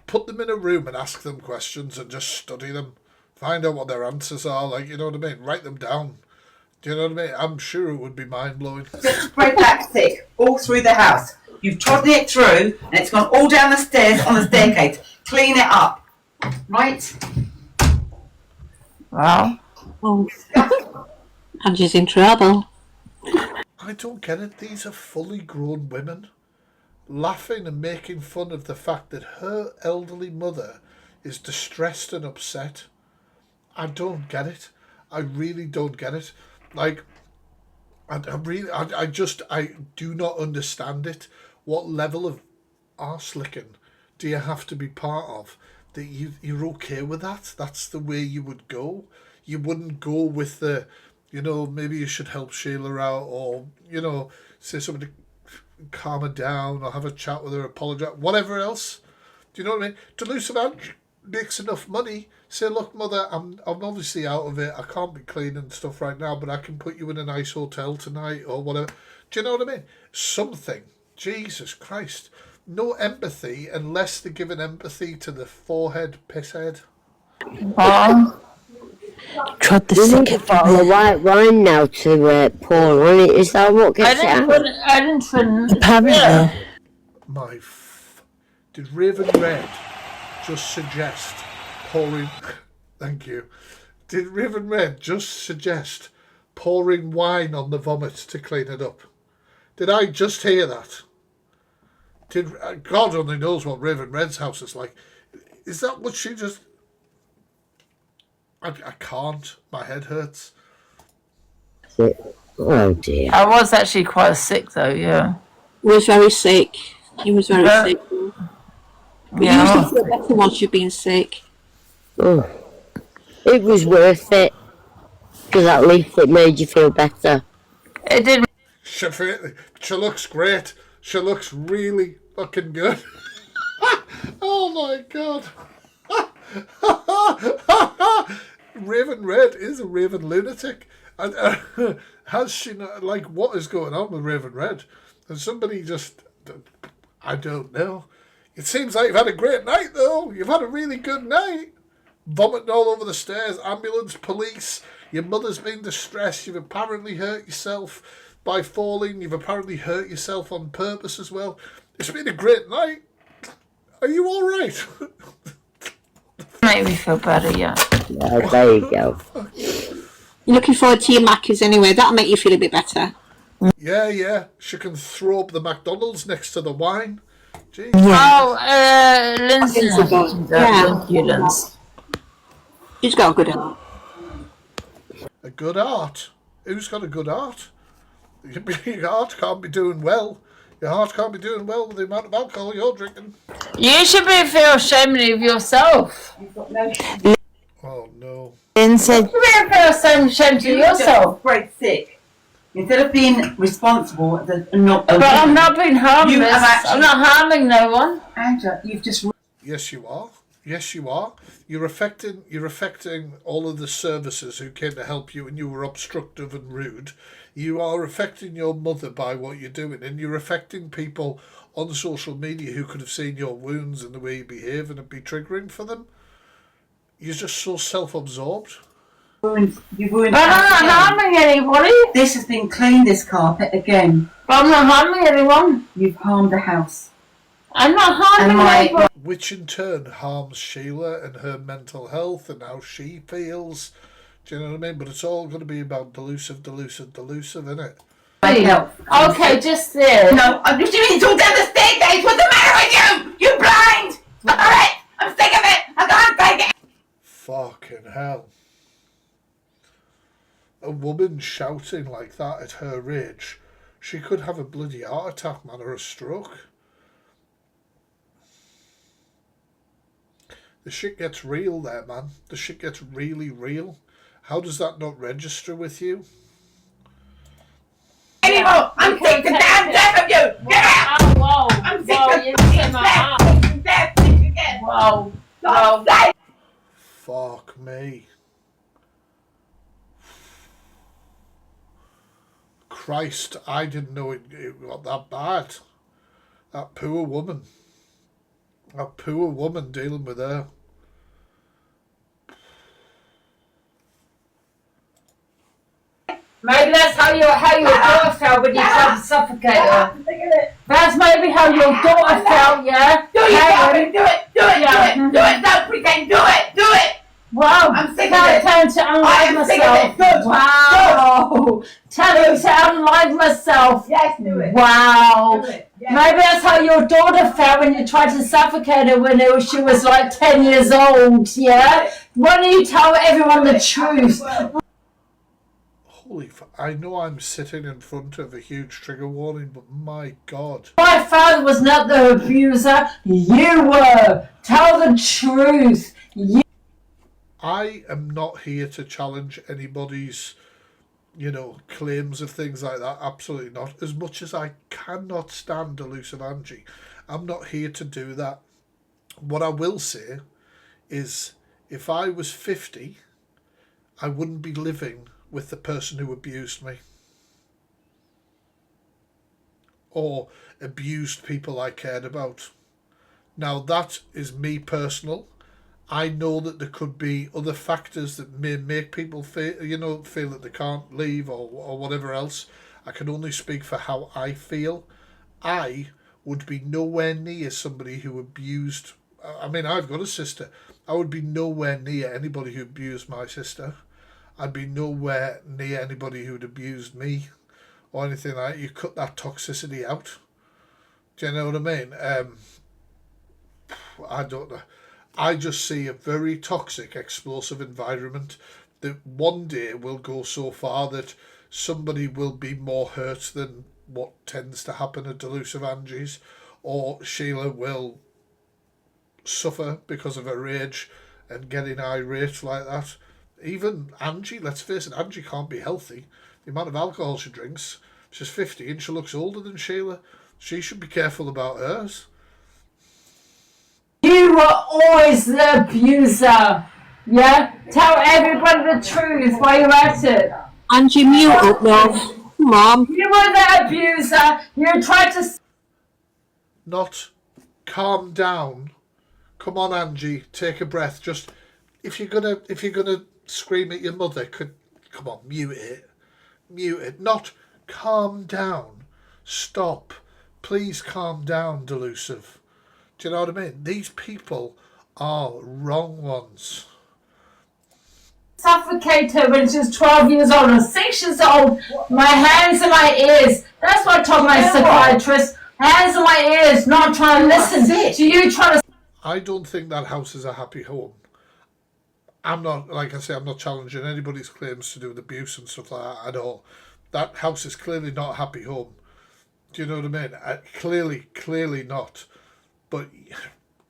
[SPEAKER 1] put them in a room and ask them questions and just study them. Find out what their answers are. Like, you know what I mean? Write them down. Do you know what I mean? I'm sure it would be mind-blowing.
[SPEAKER 13] Spread that thick all through the house. You've trodden it through and it's gone all down the stairs on the staircase. Clean it up. Right?
[SPEAKER 2] Wow.
[SPEAKER 9] Oh. Angie's in trouble.
[SPEAKER 1] I don't get it. These are fully grown women laughing and making fun of the fact that her elderly mother is distressed and upset. I don't get it. I really don't get it. Like, I do not understand it. What level of arse licking do you have to be part of that you're okay with that? That's the way you would go. You wouldn't go with the, you know, maybe you should help Sheila out, or, you know, say something to calm her down, or have a chat with her, apologise, whatever else. Do you know what I mean? Delusive Angie makes enough money. Say, look, mother, I'm obviously out of it. I can't be cleaning stuff right now, but I can put you in a nice hotel tonight or whatever. Do you know what I mean? Something. Jesus Christ. no empathy unless they're giving empathy to the forehead pisshead.
[SPEAKER 12] Trod the second bottle of white wine now to pour on it. Is that what gets it out?
[SPEAKER 2] I didn't
[SPEAKER 12] Apparently.
[SPEAKER 1] Did Raven Red just suggest pouring... Thank you. Did Raven Red just suggest pouring wine on the vomit to clean it up? Did I just hear that? God only knows what Raven Red's house is like. Is that what she just... I can't. My head hurts.
[SPEAKER 12] Oh dear.
[SPEAKER 2] I was actually quite sick though, yeah.
[SPEAKER 9] He was very sick. He was very sick. But you usually feel better once you've been sick.
[SPEAKER 12] Oh. It was worth it. Because at least it made you feel better.
[SPEAKER 2] It did.
[SPEAKER 1] She looks great. She looks really fucking good. Oh my God. Raven Red is a Raven lunatic. And has she not, like, what is going on with Raven Red? And somebody just, I don't know. It seems like you've had a great night though. You've had a really good night. Vomiting all over the stairs, ambulance, police. Your mother's been distressed. You've apparently hurt yourself by falling. You've apparently hurt yourself on purpose as well. It's been a great night. Are you all right?
[SPEAKER 2] Made me feel better, yeah.
[SPEAKER 12] Yeah, there you go.
[SPEAKER 9] You're looking forward to your Macca's anyway. That'll make you feel a bit better.
[SPEAKER 1] Yeah. She can throw up the McDonald's next to the wine. Jeez.
[SPEAKER 2] Oh, Lindsay.
[SPEAKER 9] Thank
[SPEAKER 2] you, Lindsay.
[SPEAKER 9] She's got a good heart.
[SPEAKER 1] A good heart? Who's got a good heart? Your heart can't be doing well. Your heart can't be doing well with the amount of alcohol you're drinking.
[SPEAKER 2] You should feel ashamed of yourself.
[SPEAKER 1] Oh no.
[SPEAKER 2] You should feel ashamed of yourself.
[SPEAKER 13] Great sick. Instead of being responsible,
[SPEAKER 2] But I'm not being harmless. I'm not harming no one.
[SPEAKER 13] Angela, you've just...
[SPEAKER 1] Yes, you are. Yes, you are. You're affecting all of the services who came to help you, and you were obstructive and rude. You are affecting your mother by what you're doing, and you're affecting people on social media who could have seen your wounds and the way you behave, and it'd be triggering for them. You're just so self-absorbed.
[SPEAKER 13] You've ruined.
[SPEAKER 2] But I'm not harming anybody.
[SPEAKER 13] This has been cleaned, this carpet, again.
[SPEAKER 2] But I'm not harming anyone.
[SPEAKER 13] You've harmed the house.
[SPEAKER 2] I'm not harming anybody.
[SPEAKER 1] Which in turn harms Sheila and her mental health and how she feels. Do you know what I mean? But it's all going to be about delusive, isn't it?
[SPEAKER 2] Okay, just this.
[SPEAKER 13] No, I'm just doing it all down the staircase. What's the matter with you? You blind! Alright, I'm sick of it. I can't take it.
[SPEAKER 1] Fucking hell. A woman shouting like that at her age, she could have a bloody heart attack, man, or a stroke. The shit gets real there, man. The shit gets really real. How does that not register with you?
[SPEAKER 13] Anymore! I'm sick to damn death of you! Get out!
[SPEAKER 2] Whoa,
[SPEAKER 13] I'm sick
[SPEAKER 2] whoa,
[SPEAKER 13] of
[SPEAKER 2] you hit my arm.
[SPEAKER 13] death again!
[SPEAKER 2] Whoa,
[SPEAKER 13] whoa.
[SPEAKER 1] Fuck me. Christ, I didn't know it got that bad. That poor woman. That poor woman dealing with her.
[SPEAKER 2] Maybe that's how your daughter felt when you tried to suffocate her. That's maybe how your daughter felt, yeah?
[SPEAKER 13] Do it! Don't pretend, do it!
[SPEAKER 2] Wow,
[SPEAKER 13] I'm sick of it.
[SPEAKER 2] Tell him to unlike myself.
[SPEAKER 13] Good.
[SPEAKER 2] Wow. Tell him to unlike myself.
[SPEAKER 13] Yes, do it.
[SPEAKER 2] Wow.
[SPEAKER 13] Do it. Yes.
[SPEAKER 2] Maybe that's how your daughter felt when you tried to suffocate her when she was like 10 years old, yeah? Why don't you tell everyone the truth?
[SPEAKER 1] Holy I know I'm sitting in front of a huge trigger warning, but my God.
[SPEAKER 2] My father was not the abuser. You were. Tell the truth.
[SPEAKER 1] I am not here to challenge anybody's, claims of things like that. Absolutely not. As much as I cannot stand Elusive Angie, I'm not here to do that. What I will say is, if I was 50, I wouldn't be living with the person who abused me. or abused people I cared about. Now that is me personal. I know that there could be other factors that may make people feel that they can't leave or whatever else. I can only speak for how I feel. I would be nowhere near somebody who abused. I mean, I've got a sister. I would be nowhere near anybody who abused my sister. I'd be nowhere near anybody who'd abused me or anything like that. You cut that toxicity out. Do you know what I mean? I don't know. I just see a very toxic, explosive environment that one day will go so far that somebody will be more hurt than what tends to happen at Delusive Angie's, or Sheila will suffer because of her rage and getting irate like that. Even Angie, let's face it, Angie can't be healthy. The amount of alcohol she drinks, she's 50 and she looks older than Sheila. She should be careful about hers.
[SPEAKER 2] You were always the abuser. Yeah? Tell everyone the truth while you're at it.
[SPEAKER 9] Angie, mute up, love. Mom.
[SPEAKER 2] You were the abuser. You tried to...
[SPEAKER 1] Not calm down. Come on, Angie, take a breath. Just, if you're gonna scream at your mother, come on, mute it. Not calm down. Stop. Please calm down, Delusive. Do you know what I mean? These people are wrong ones.
[SPEAKER 2] Suffocate her when she was 12 years old or 6 years old. My hands and my ears. That's what I told my psychiatrist. Hands and my ears, not trying to listen to you trying to...
[SPEAKER 1] I don't think that house is a happy home. I'm not, like I say, I'm not challenging anybody's claims to do with abuse and stuff like that at all. That house is clearly not a happy home. Do you know what I mean? Clearly not. But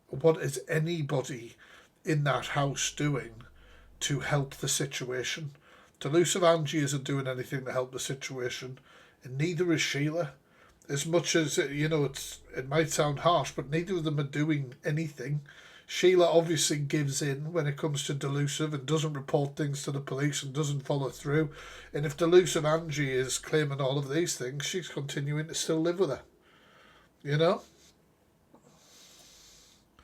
[SPEAKER 1] what is anybody in that house doing to help the situation? Delusive Angie isn't doing anything to help the situation, and neither is Sheila. As much as, it might sound harsh, but neither of them are doing anything. Sheila obviously gives in when it comes to Delusive and doesn't report things to the police and doesn't follow through. And if Delusive Angie is claiming all of these things, she's continuing to still live with her. You know?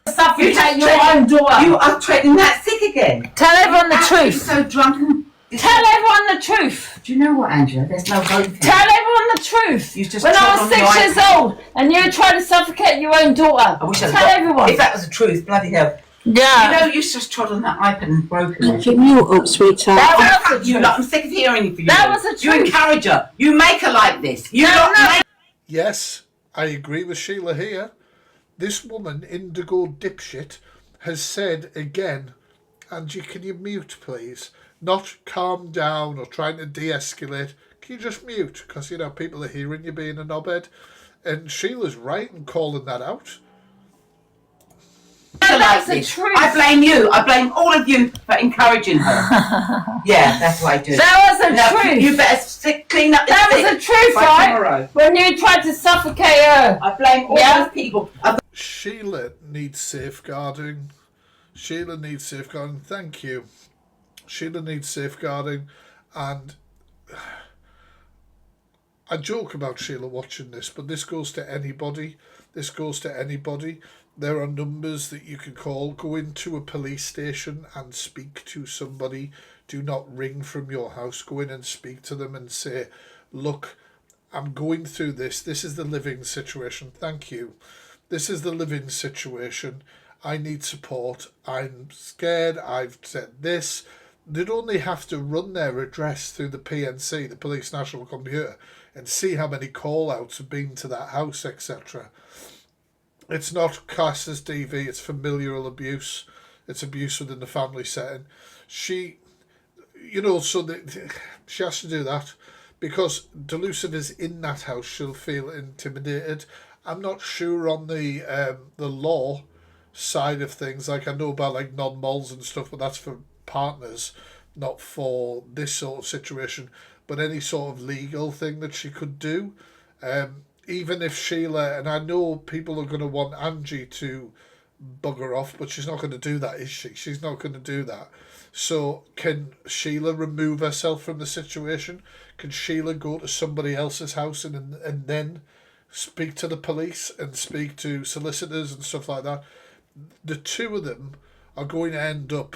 [SPEAKER 2] Suffocate your own daughter.
[SPEAKER 13] You are treating that sick again.
[SPEAKER 2] Tell everyone the truth.
[SPEAKER 13] So drunk.
[SPEAKER 2] Tell everyone the truth.
[SPEAKER 13] Do you know what, Angela? There's no hope here.
[SPEAKER 2] Tell everyone the truth.
[SPEAKER 13] You just
[SPEAKER 2] when I
[SPEAKER 13] trod
[SPEAKER 2] was
[SPEAKER 13] on
[SPEAKER 2] 6 years old and you tried to suffocate your own daughter.
[SPEAKER 13] I wish
[SPEAKER 2] Tell everyone.
[SPEAKER 13] If that was the truth, bloody hell.
[SPEAKER 2] Yeah.
[SPEAKER 13] You know, you just trod on that iPad and broken it.
[SPEAKER 9] Keep mute up, sweetheart.
[SPEAKER 2] That was the
[SPEAKER 13] You
[SPEAKER 2] truth.
[SPEAKER 13] lot, I'm sick of hearing it from you.
[SPEAKER 2] That was the truth.
[SPEAKER 13] You encourage her. You make her like this. You lot.
[SPEAKER 1] Yes, I agree with Sheila here. This woman, Indigo Dipshit, has said again, Angie, can you mute, please? Not calm down or trying to de-escalate. Can you just mute? Because, people are hearing you being a knobhead. And Sheila's right in calling that out.
[SPEAKER 2] That's the truth.
[SPEAKER 13] I blame you. I blame all of you for encouraging her. Yeah, that's what I do.
[SPEAKER 2] That was the truth.
[SPEAKER 13] You better clean up this
[SPEAKER 2] That was the truth, right?
[SPEAKER 13] Tomorrow.
[SPEAKER 2] When you tried to suffocate her.
[SPEAKER 13] I blame all those people.
[SPEAKER 1] Sheila needs safeguarding. Sheila needs safeguarding. Thank you. Sheila needs safeguarding. And I joke about Sheila watching this, but this goes to anybody. This goes to anybody. There are numbers that you can call. Go into a police station and speak to somebody. Do not ring from your house. Go in and speak to them and say, look, I'm going through this. This is the living situation. Thank you. This is the living situation. I need support. I'm scared. I've said this. They'd only have to run their address through the PNC, the Police National Computer, and see how many call-outs have been to that house, etc. It's not classed as DV, it's familial abuse. It's abuse within the family setting. She has to do that because Delusive is in that house. She'll feel intimidated. I'm not sure on the law side of things. Like, I know about like non-mols and stuff, but that's for partners, not for this sort of situation. But any sort of legal thing that she could do, even if Sheila, and I know people are going to want Angie to bugger off, but she's not going to do that, is she? She's not going to do that. So can Sheila remove herself from the situation? Can Sheila go to somebody else's house and then speak to the police and speak to solicitors and stuff like that, the two of them are going to end up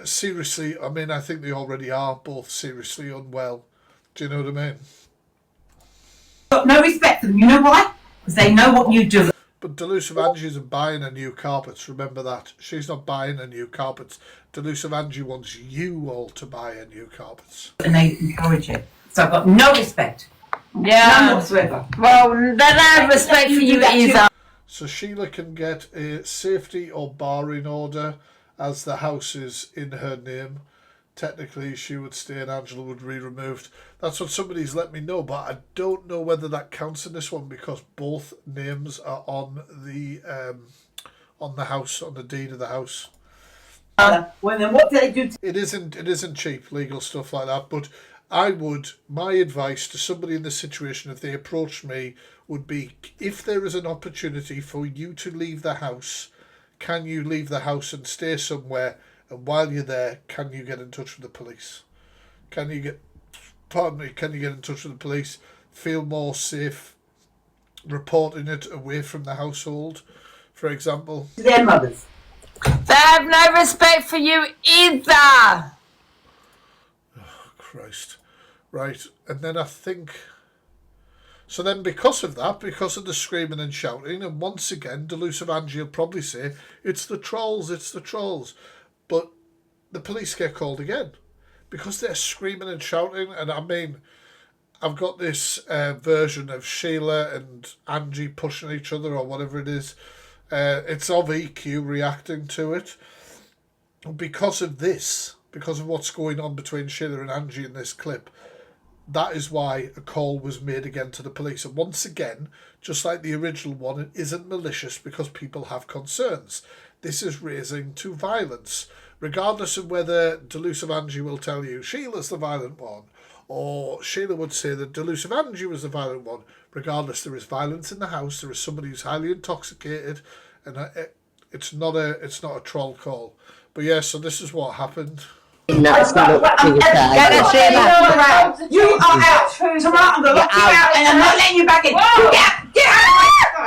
[SPEAKER 1] seriously, I mean, I think they already are both seriously unwell. Do you know what I mean?
[SPEAKER 13] Got no respect for them. You know why? Because they know what you do.
[SPEAKER 1] But Delusive Angie isn't buying a new carpets, remember that. She's not buying a new carpets. Delusive Angie wants you all to buy a new carpets.
[SPEAKER 13] And they encourage it. So I've got no respect.
[SPEAKER 2] Yeah.
[SPEAKER 13] None whatsoever.
[SPEAKER 2] Well, they don't have respect for you either.
[SPEAKER 1] So Sheila can get a safety or barring order as the house is in her name. Technically, she would stay and Angela would be removed. That's what somebody's let me know, but I don't know whether that counts in this one because both names are on the house, on the deed of the house.
[SPEAKER 13] Well, then what do they do?
[SPEAKER 1] It isn't cheap, legal stuff like that, but my advice to somebody in this situation, if they approached me, would be, if there is an opportunity for you to leave the house, can you leave the house and stay somewhere? And while you're there, can you get in touch with the police? Can you get in touch with the police? Feel more safe reporting it away from the household, for example.
[SPEAKER 13] Their mothers.
[SPEAKER 2] They have no respect for you either.
[SPEAKER 1] Oh, Christ. Right, and then I think... So then because of that, because of the screaming and shouting, and once again, Delusive Angie will probably say, it's the trolls, it's the trolls. But the police get called again because they're screaming and shouting. And I mean, I've got this version of Sheila and Angie pushing each other or whatever it is. It's of EQ reacting to it. Because of this, because of what's going on between Sheila and Angie in this clip, that is why a call was made again to the police. And once again, just like the original one, it isn't malicious because people have concerns. This is raising to violence. Regardless of whether Delusive Angie will tell you Sheila's the violent one, or Sheila would say that Delusive Angie was the violent one. Regardless, there is violence in the house. There is somebody who's highly intoxicated, and it's not a troll call. But yeah, so this is what happened.
[SPEAKER 12] That's not what you say.
[SPEAKER 13] You are out. Tomorrow I'm going to lock you out and I'm not letting you back in. Get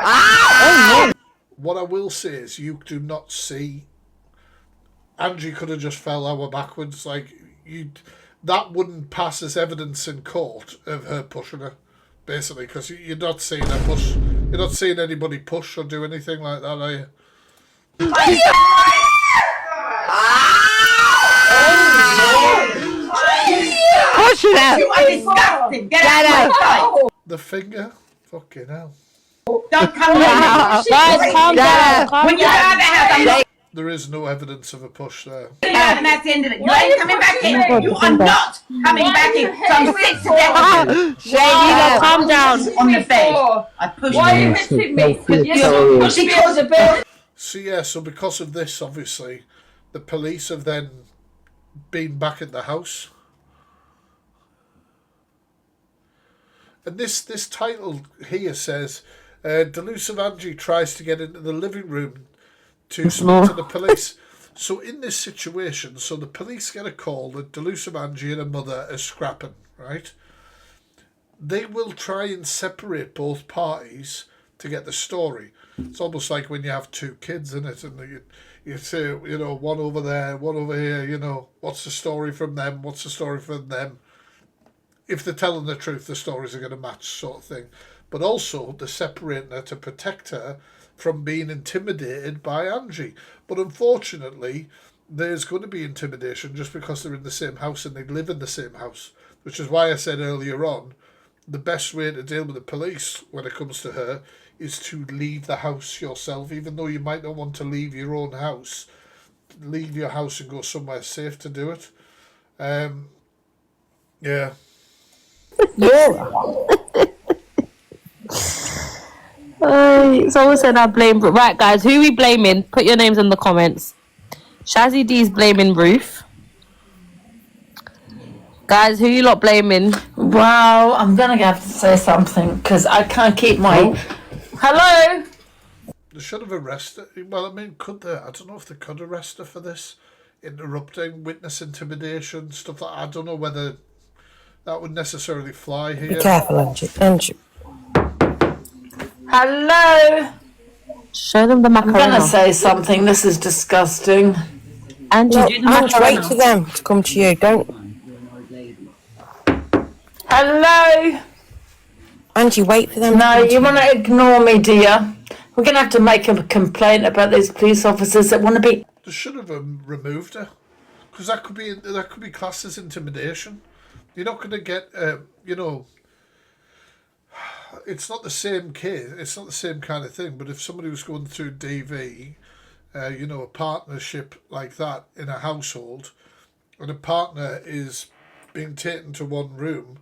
[SPEAKER 13] out.
[SPEAKER 1] What I will say is you do not see... Angie could have just fell over backwards. That wouldn't pass as evidence in court of her pushing her, basically, because you're not seeing her push. You're not seeing anybody push or do anything like that, are you?
[SPEAKER 5] Push it out!
[SPEAKER 13] You are disgusting. Get out.
[SPEAKER 1] The finger? Fucking hell.
[SPEAKER 13] Don't come here.
[SPEAKER 5] Guys, calm down.
[SPEAKER 13] When you go out of the house, I'm like,
[SPEAKER 1] There is no evidence of a push there.
[SPEAKER 13] and that's the end of it. You ain't coming back in. You are not coming back in. So I'm sick to death of you.
[SPEAKER 5] Shane, calm down.
[SPEAKER 13] On the bed. I pushed
[SPEAKER 12] Why are you
[SPEAKER 13] you.
[SPEAKER 12] hitting me? Because
[SPEAKER 1] So yeah, so because of this, obviously, the police have then been back at the house. And this title here says, Delusive Angie tries to get into the living room to speak to the police. So in this situation, so the police get a call that Delusive Angie and her mother are scrapping, right? They will try and separate both parties to get the story. It's almost like when you have two kids, isn't it? And you say, you know, one over there, one over here, you know, what's the story from them? What's the story from them? If they're telling the truth, the stories are going to match, sort of thing. But also, they're separating her to protect her from being intimidated by Angie. But unfortunately, there's going to be intimidation just because they're in the same house and they live in the same house. Which is why I said earlier on, the best way to deal with the police when it comes to her is to leave the house yourself. Even though you might not want to leave your own house, leave your house and go somewhere safe to do it. Yeah.
[SPEAKER 5] Someone said I blame... Right, guys, who are we blaming? Put your names in the comments. Shazzy D's blaming Ruth. Guys, who you lot blaming?
[SPEAKER 2] Wow, I'm going to have to say something because I can't keep my... Hello?
[SPEAKER 1] They should have arrested... Well, I mean, could they? I don't know if they could arrest her for this. Interrupting, witness intimidation, stuff like that. I don't know whether that would necessarily fly here.
[SPEAKER 5] Be careful, Angie.
[SPEAKER 2] Hello.
[SPEAKER 5] Show them the
[SPEAKER 2] I'm
[SPEAKER 5] macaroni.
[SPEAKER 2] gonna say something. This is disgusting.
[SPEAKER 5] Angie, do the macaroni.
[SPEAKER 14] Wait for them to come to you. Don't.
[SPEAKER 2] Hello.
[SPEAKER 14] Angie, wait for them.
[SPEAKER 2] No, you want to ignore me, dear. We're gonna have to make a complaint about these police officers that want to be.
[SPEAKER 1] They should have removed her, because that could be classed as intimidation. You're not going to get, you know. It's not the same case. It's not the same kind of thing. But if somebody was going through DV, you know, a partnership like that in a household, and a partner is being taken to one room,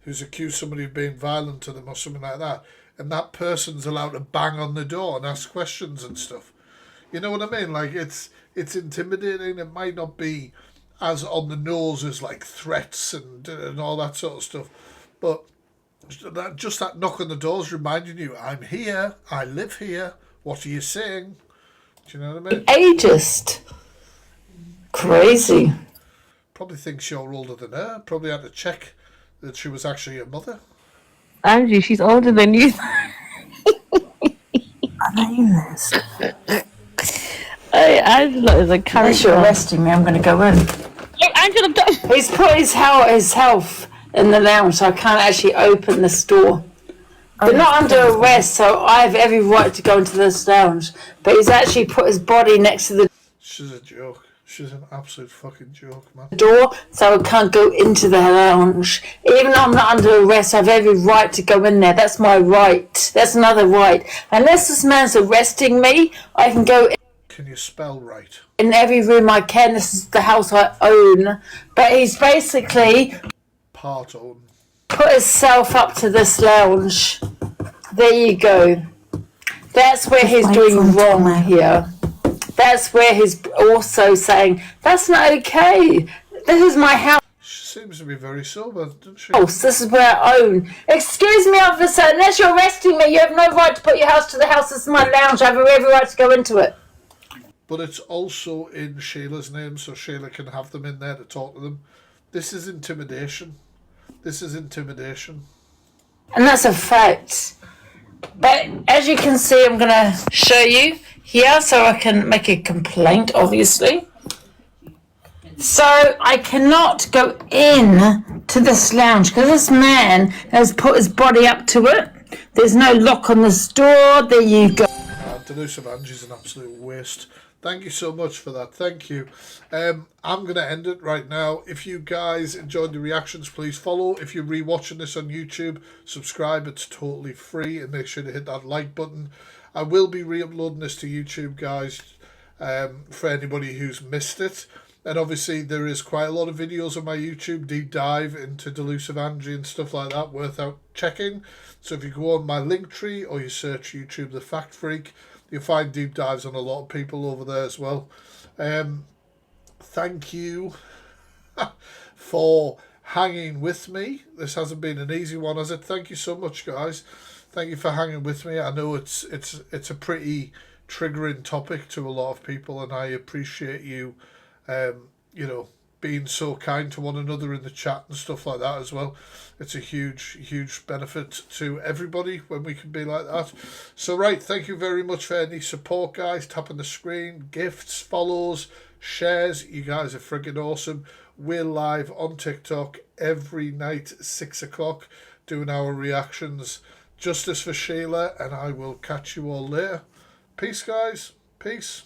[SPEAKER 1] who's accused somebody of being violent to them or something like that, and that person's allowed to bang on the door and ask questions and stuff. You know what I mean? Like, it's intimidating. It might not be as on the nose as like threats and all that sort of stuff, but just that knock on the doors reminding you, I'm here, I live here, what are you saying? Do you know what I mean?
[SPEAKER 2] Ageist. Crazy.
[SPEAKER 1] Probably thinks you're older than her. Probably had to check that she was actually your mother.
[SPEAKER 5] Angie, she's older than you. Are they in this? Hey, Angela is a character.
[SPEAKER 2] Unless you're arresting me, I'm going to go in.
[SPEAKER 5] Look, Angela,
[SPEAKER 2] he's put his health in the lounge, so I can't actually open this door. They're not under arrest, so I have every right to go into this lounge. But he's actually put his body next to the
[SPEAKER 1] She's a joke. She's an absolute fucking joke, man.
[SPEAKER 2] door, so I can't go into the lounge. Even though I'm not under arrest, I have every right to go in there. That's my right. That's another right. Unless this man's arresting me, I can go in.
[SPEAKER 1] Can you spell right?
[SPEAKER 2] In every room I can. This is the house I own. But he's basically
[SPEAKER 1] part own.
[SPEAKER 2] Put himself up to this lounge. There you go. That's where he's doing wrong here. That's where he's also saying, that's not okay. This is my house.
[SPEAKER 1] She seems to be very sober, doesn't she?
[SPEAKER 2] This is where I own. Excuse me, officer, unless you're arresting me, you have no right to put your house to the house. This is my lounge. I have every right to go into it.
[SPEAKER 1] But it's also in Sheila's name, so Sheila can have them in there to talk to them. This is intimidation. This is intimidation.
[SPEAKER 2] And that's a fact. But as you can see, I'm going to show you here so I can make a complaint, obviously. So I cannot go in to this lounge because this man has put his body up to it. There's no lock on this door. There you go.
[SPEAKER 1] Delusive Angie's an absolute waste. Thank you so much for that. Thank you. I'm going to end it right now. If you guys enjoyed the reactions, please follow. If you're rewatching this on YouTube, subscribe. It's totally free. And make sure to hit that like button. I will be re-uploading this to YouTube, guys, for anybody who's missed it. And obviously, there is quite a lot of videos on my YouTube, deep dive into Delusive Angie and stuff like that, worth out checking. So if you go on my Linktree or you search YouTube The Fact Freak, you'll find deep dives on a lot of people over there as well. Thank you for hanging with me. This hasn't been an easy one, has it? Thank you so much, guys. Thank you for hanging with me. I know it's a pretty triggering topic to a lot of people, and I appreciate you, you know, being so kind to one another in the chat and stuff like that as well. It's a huge benefit to everybody when we can be like that. So right, thank you very much for any support, guys. Tapping the screen, gifts, follows, shares. You guys are friggin' awesome. We're live on TikTok every night at 6 o'clock doing our reactions. Justice for Sheila, and I will catch you all later. Peace, guys. Peace.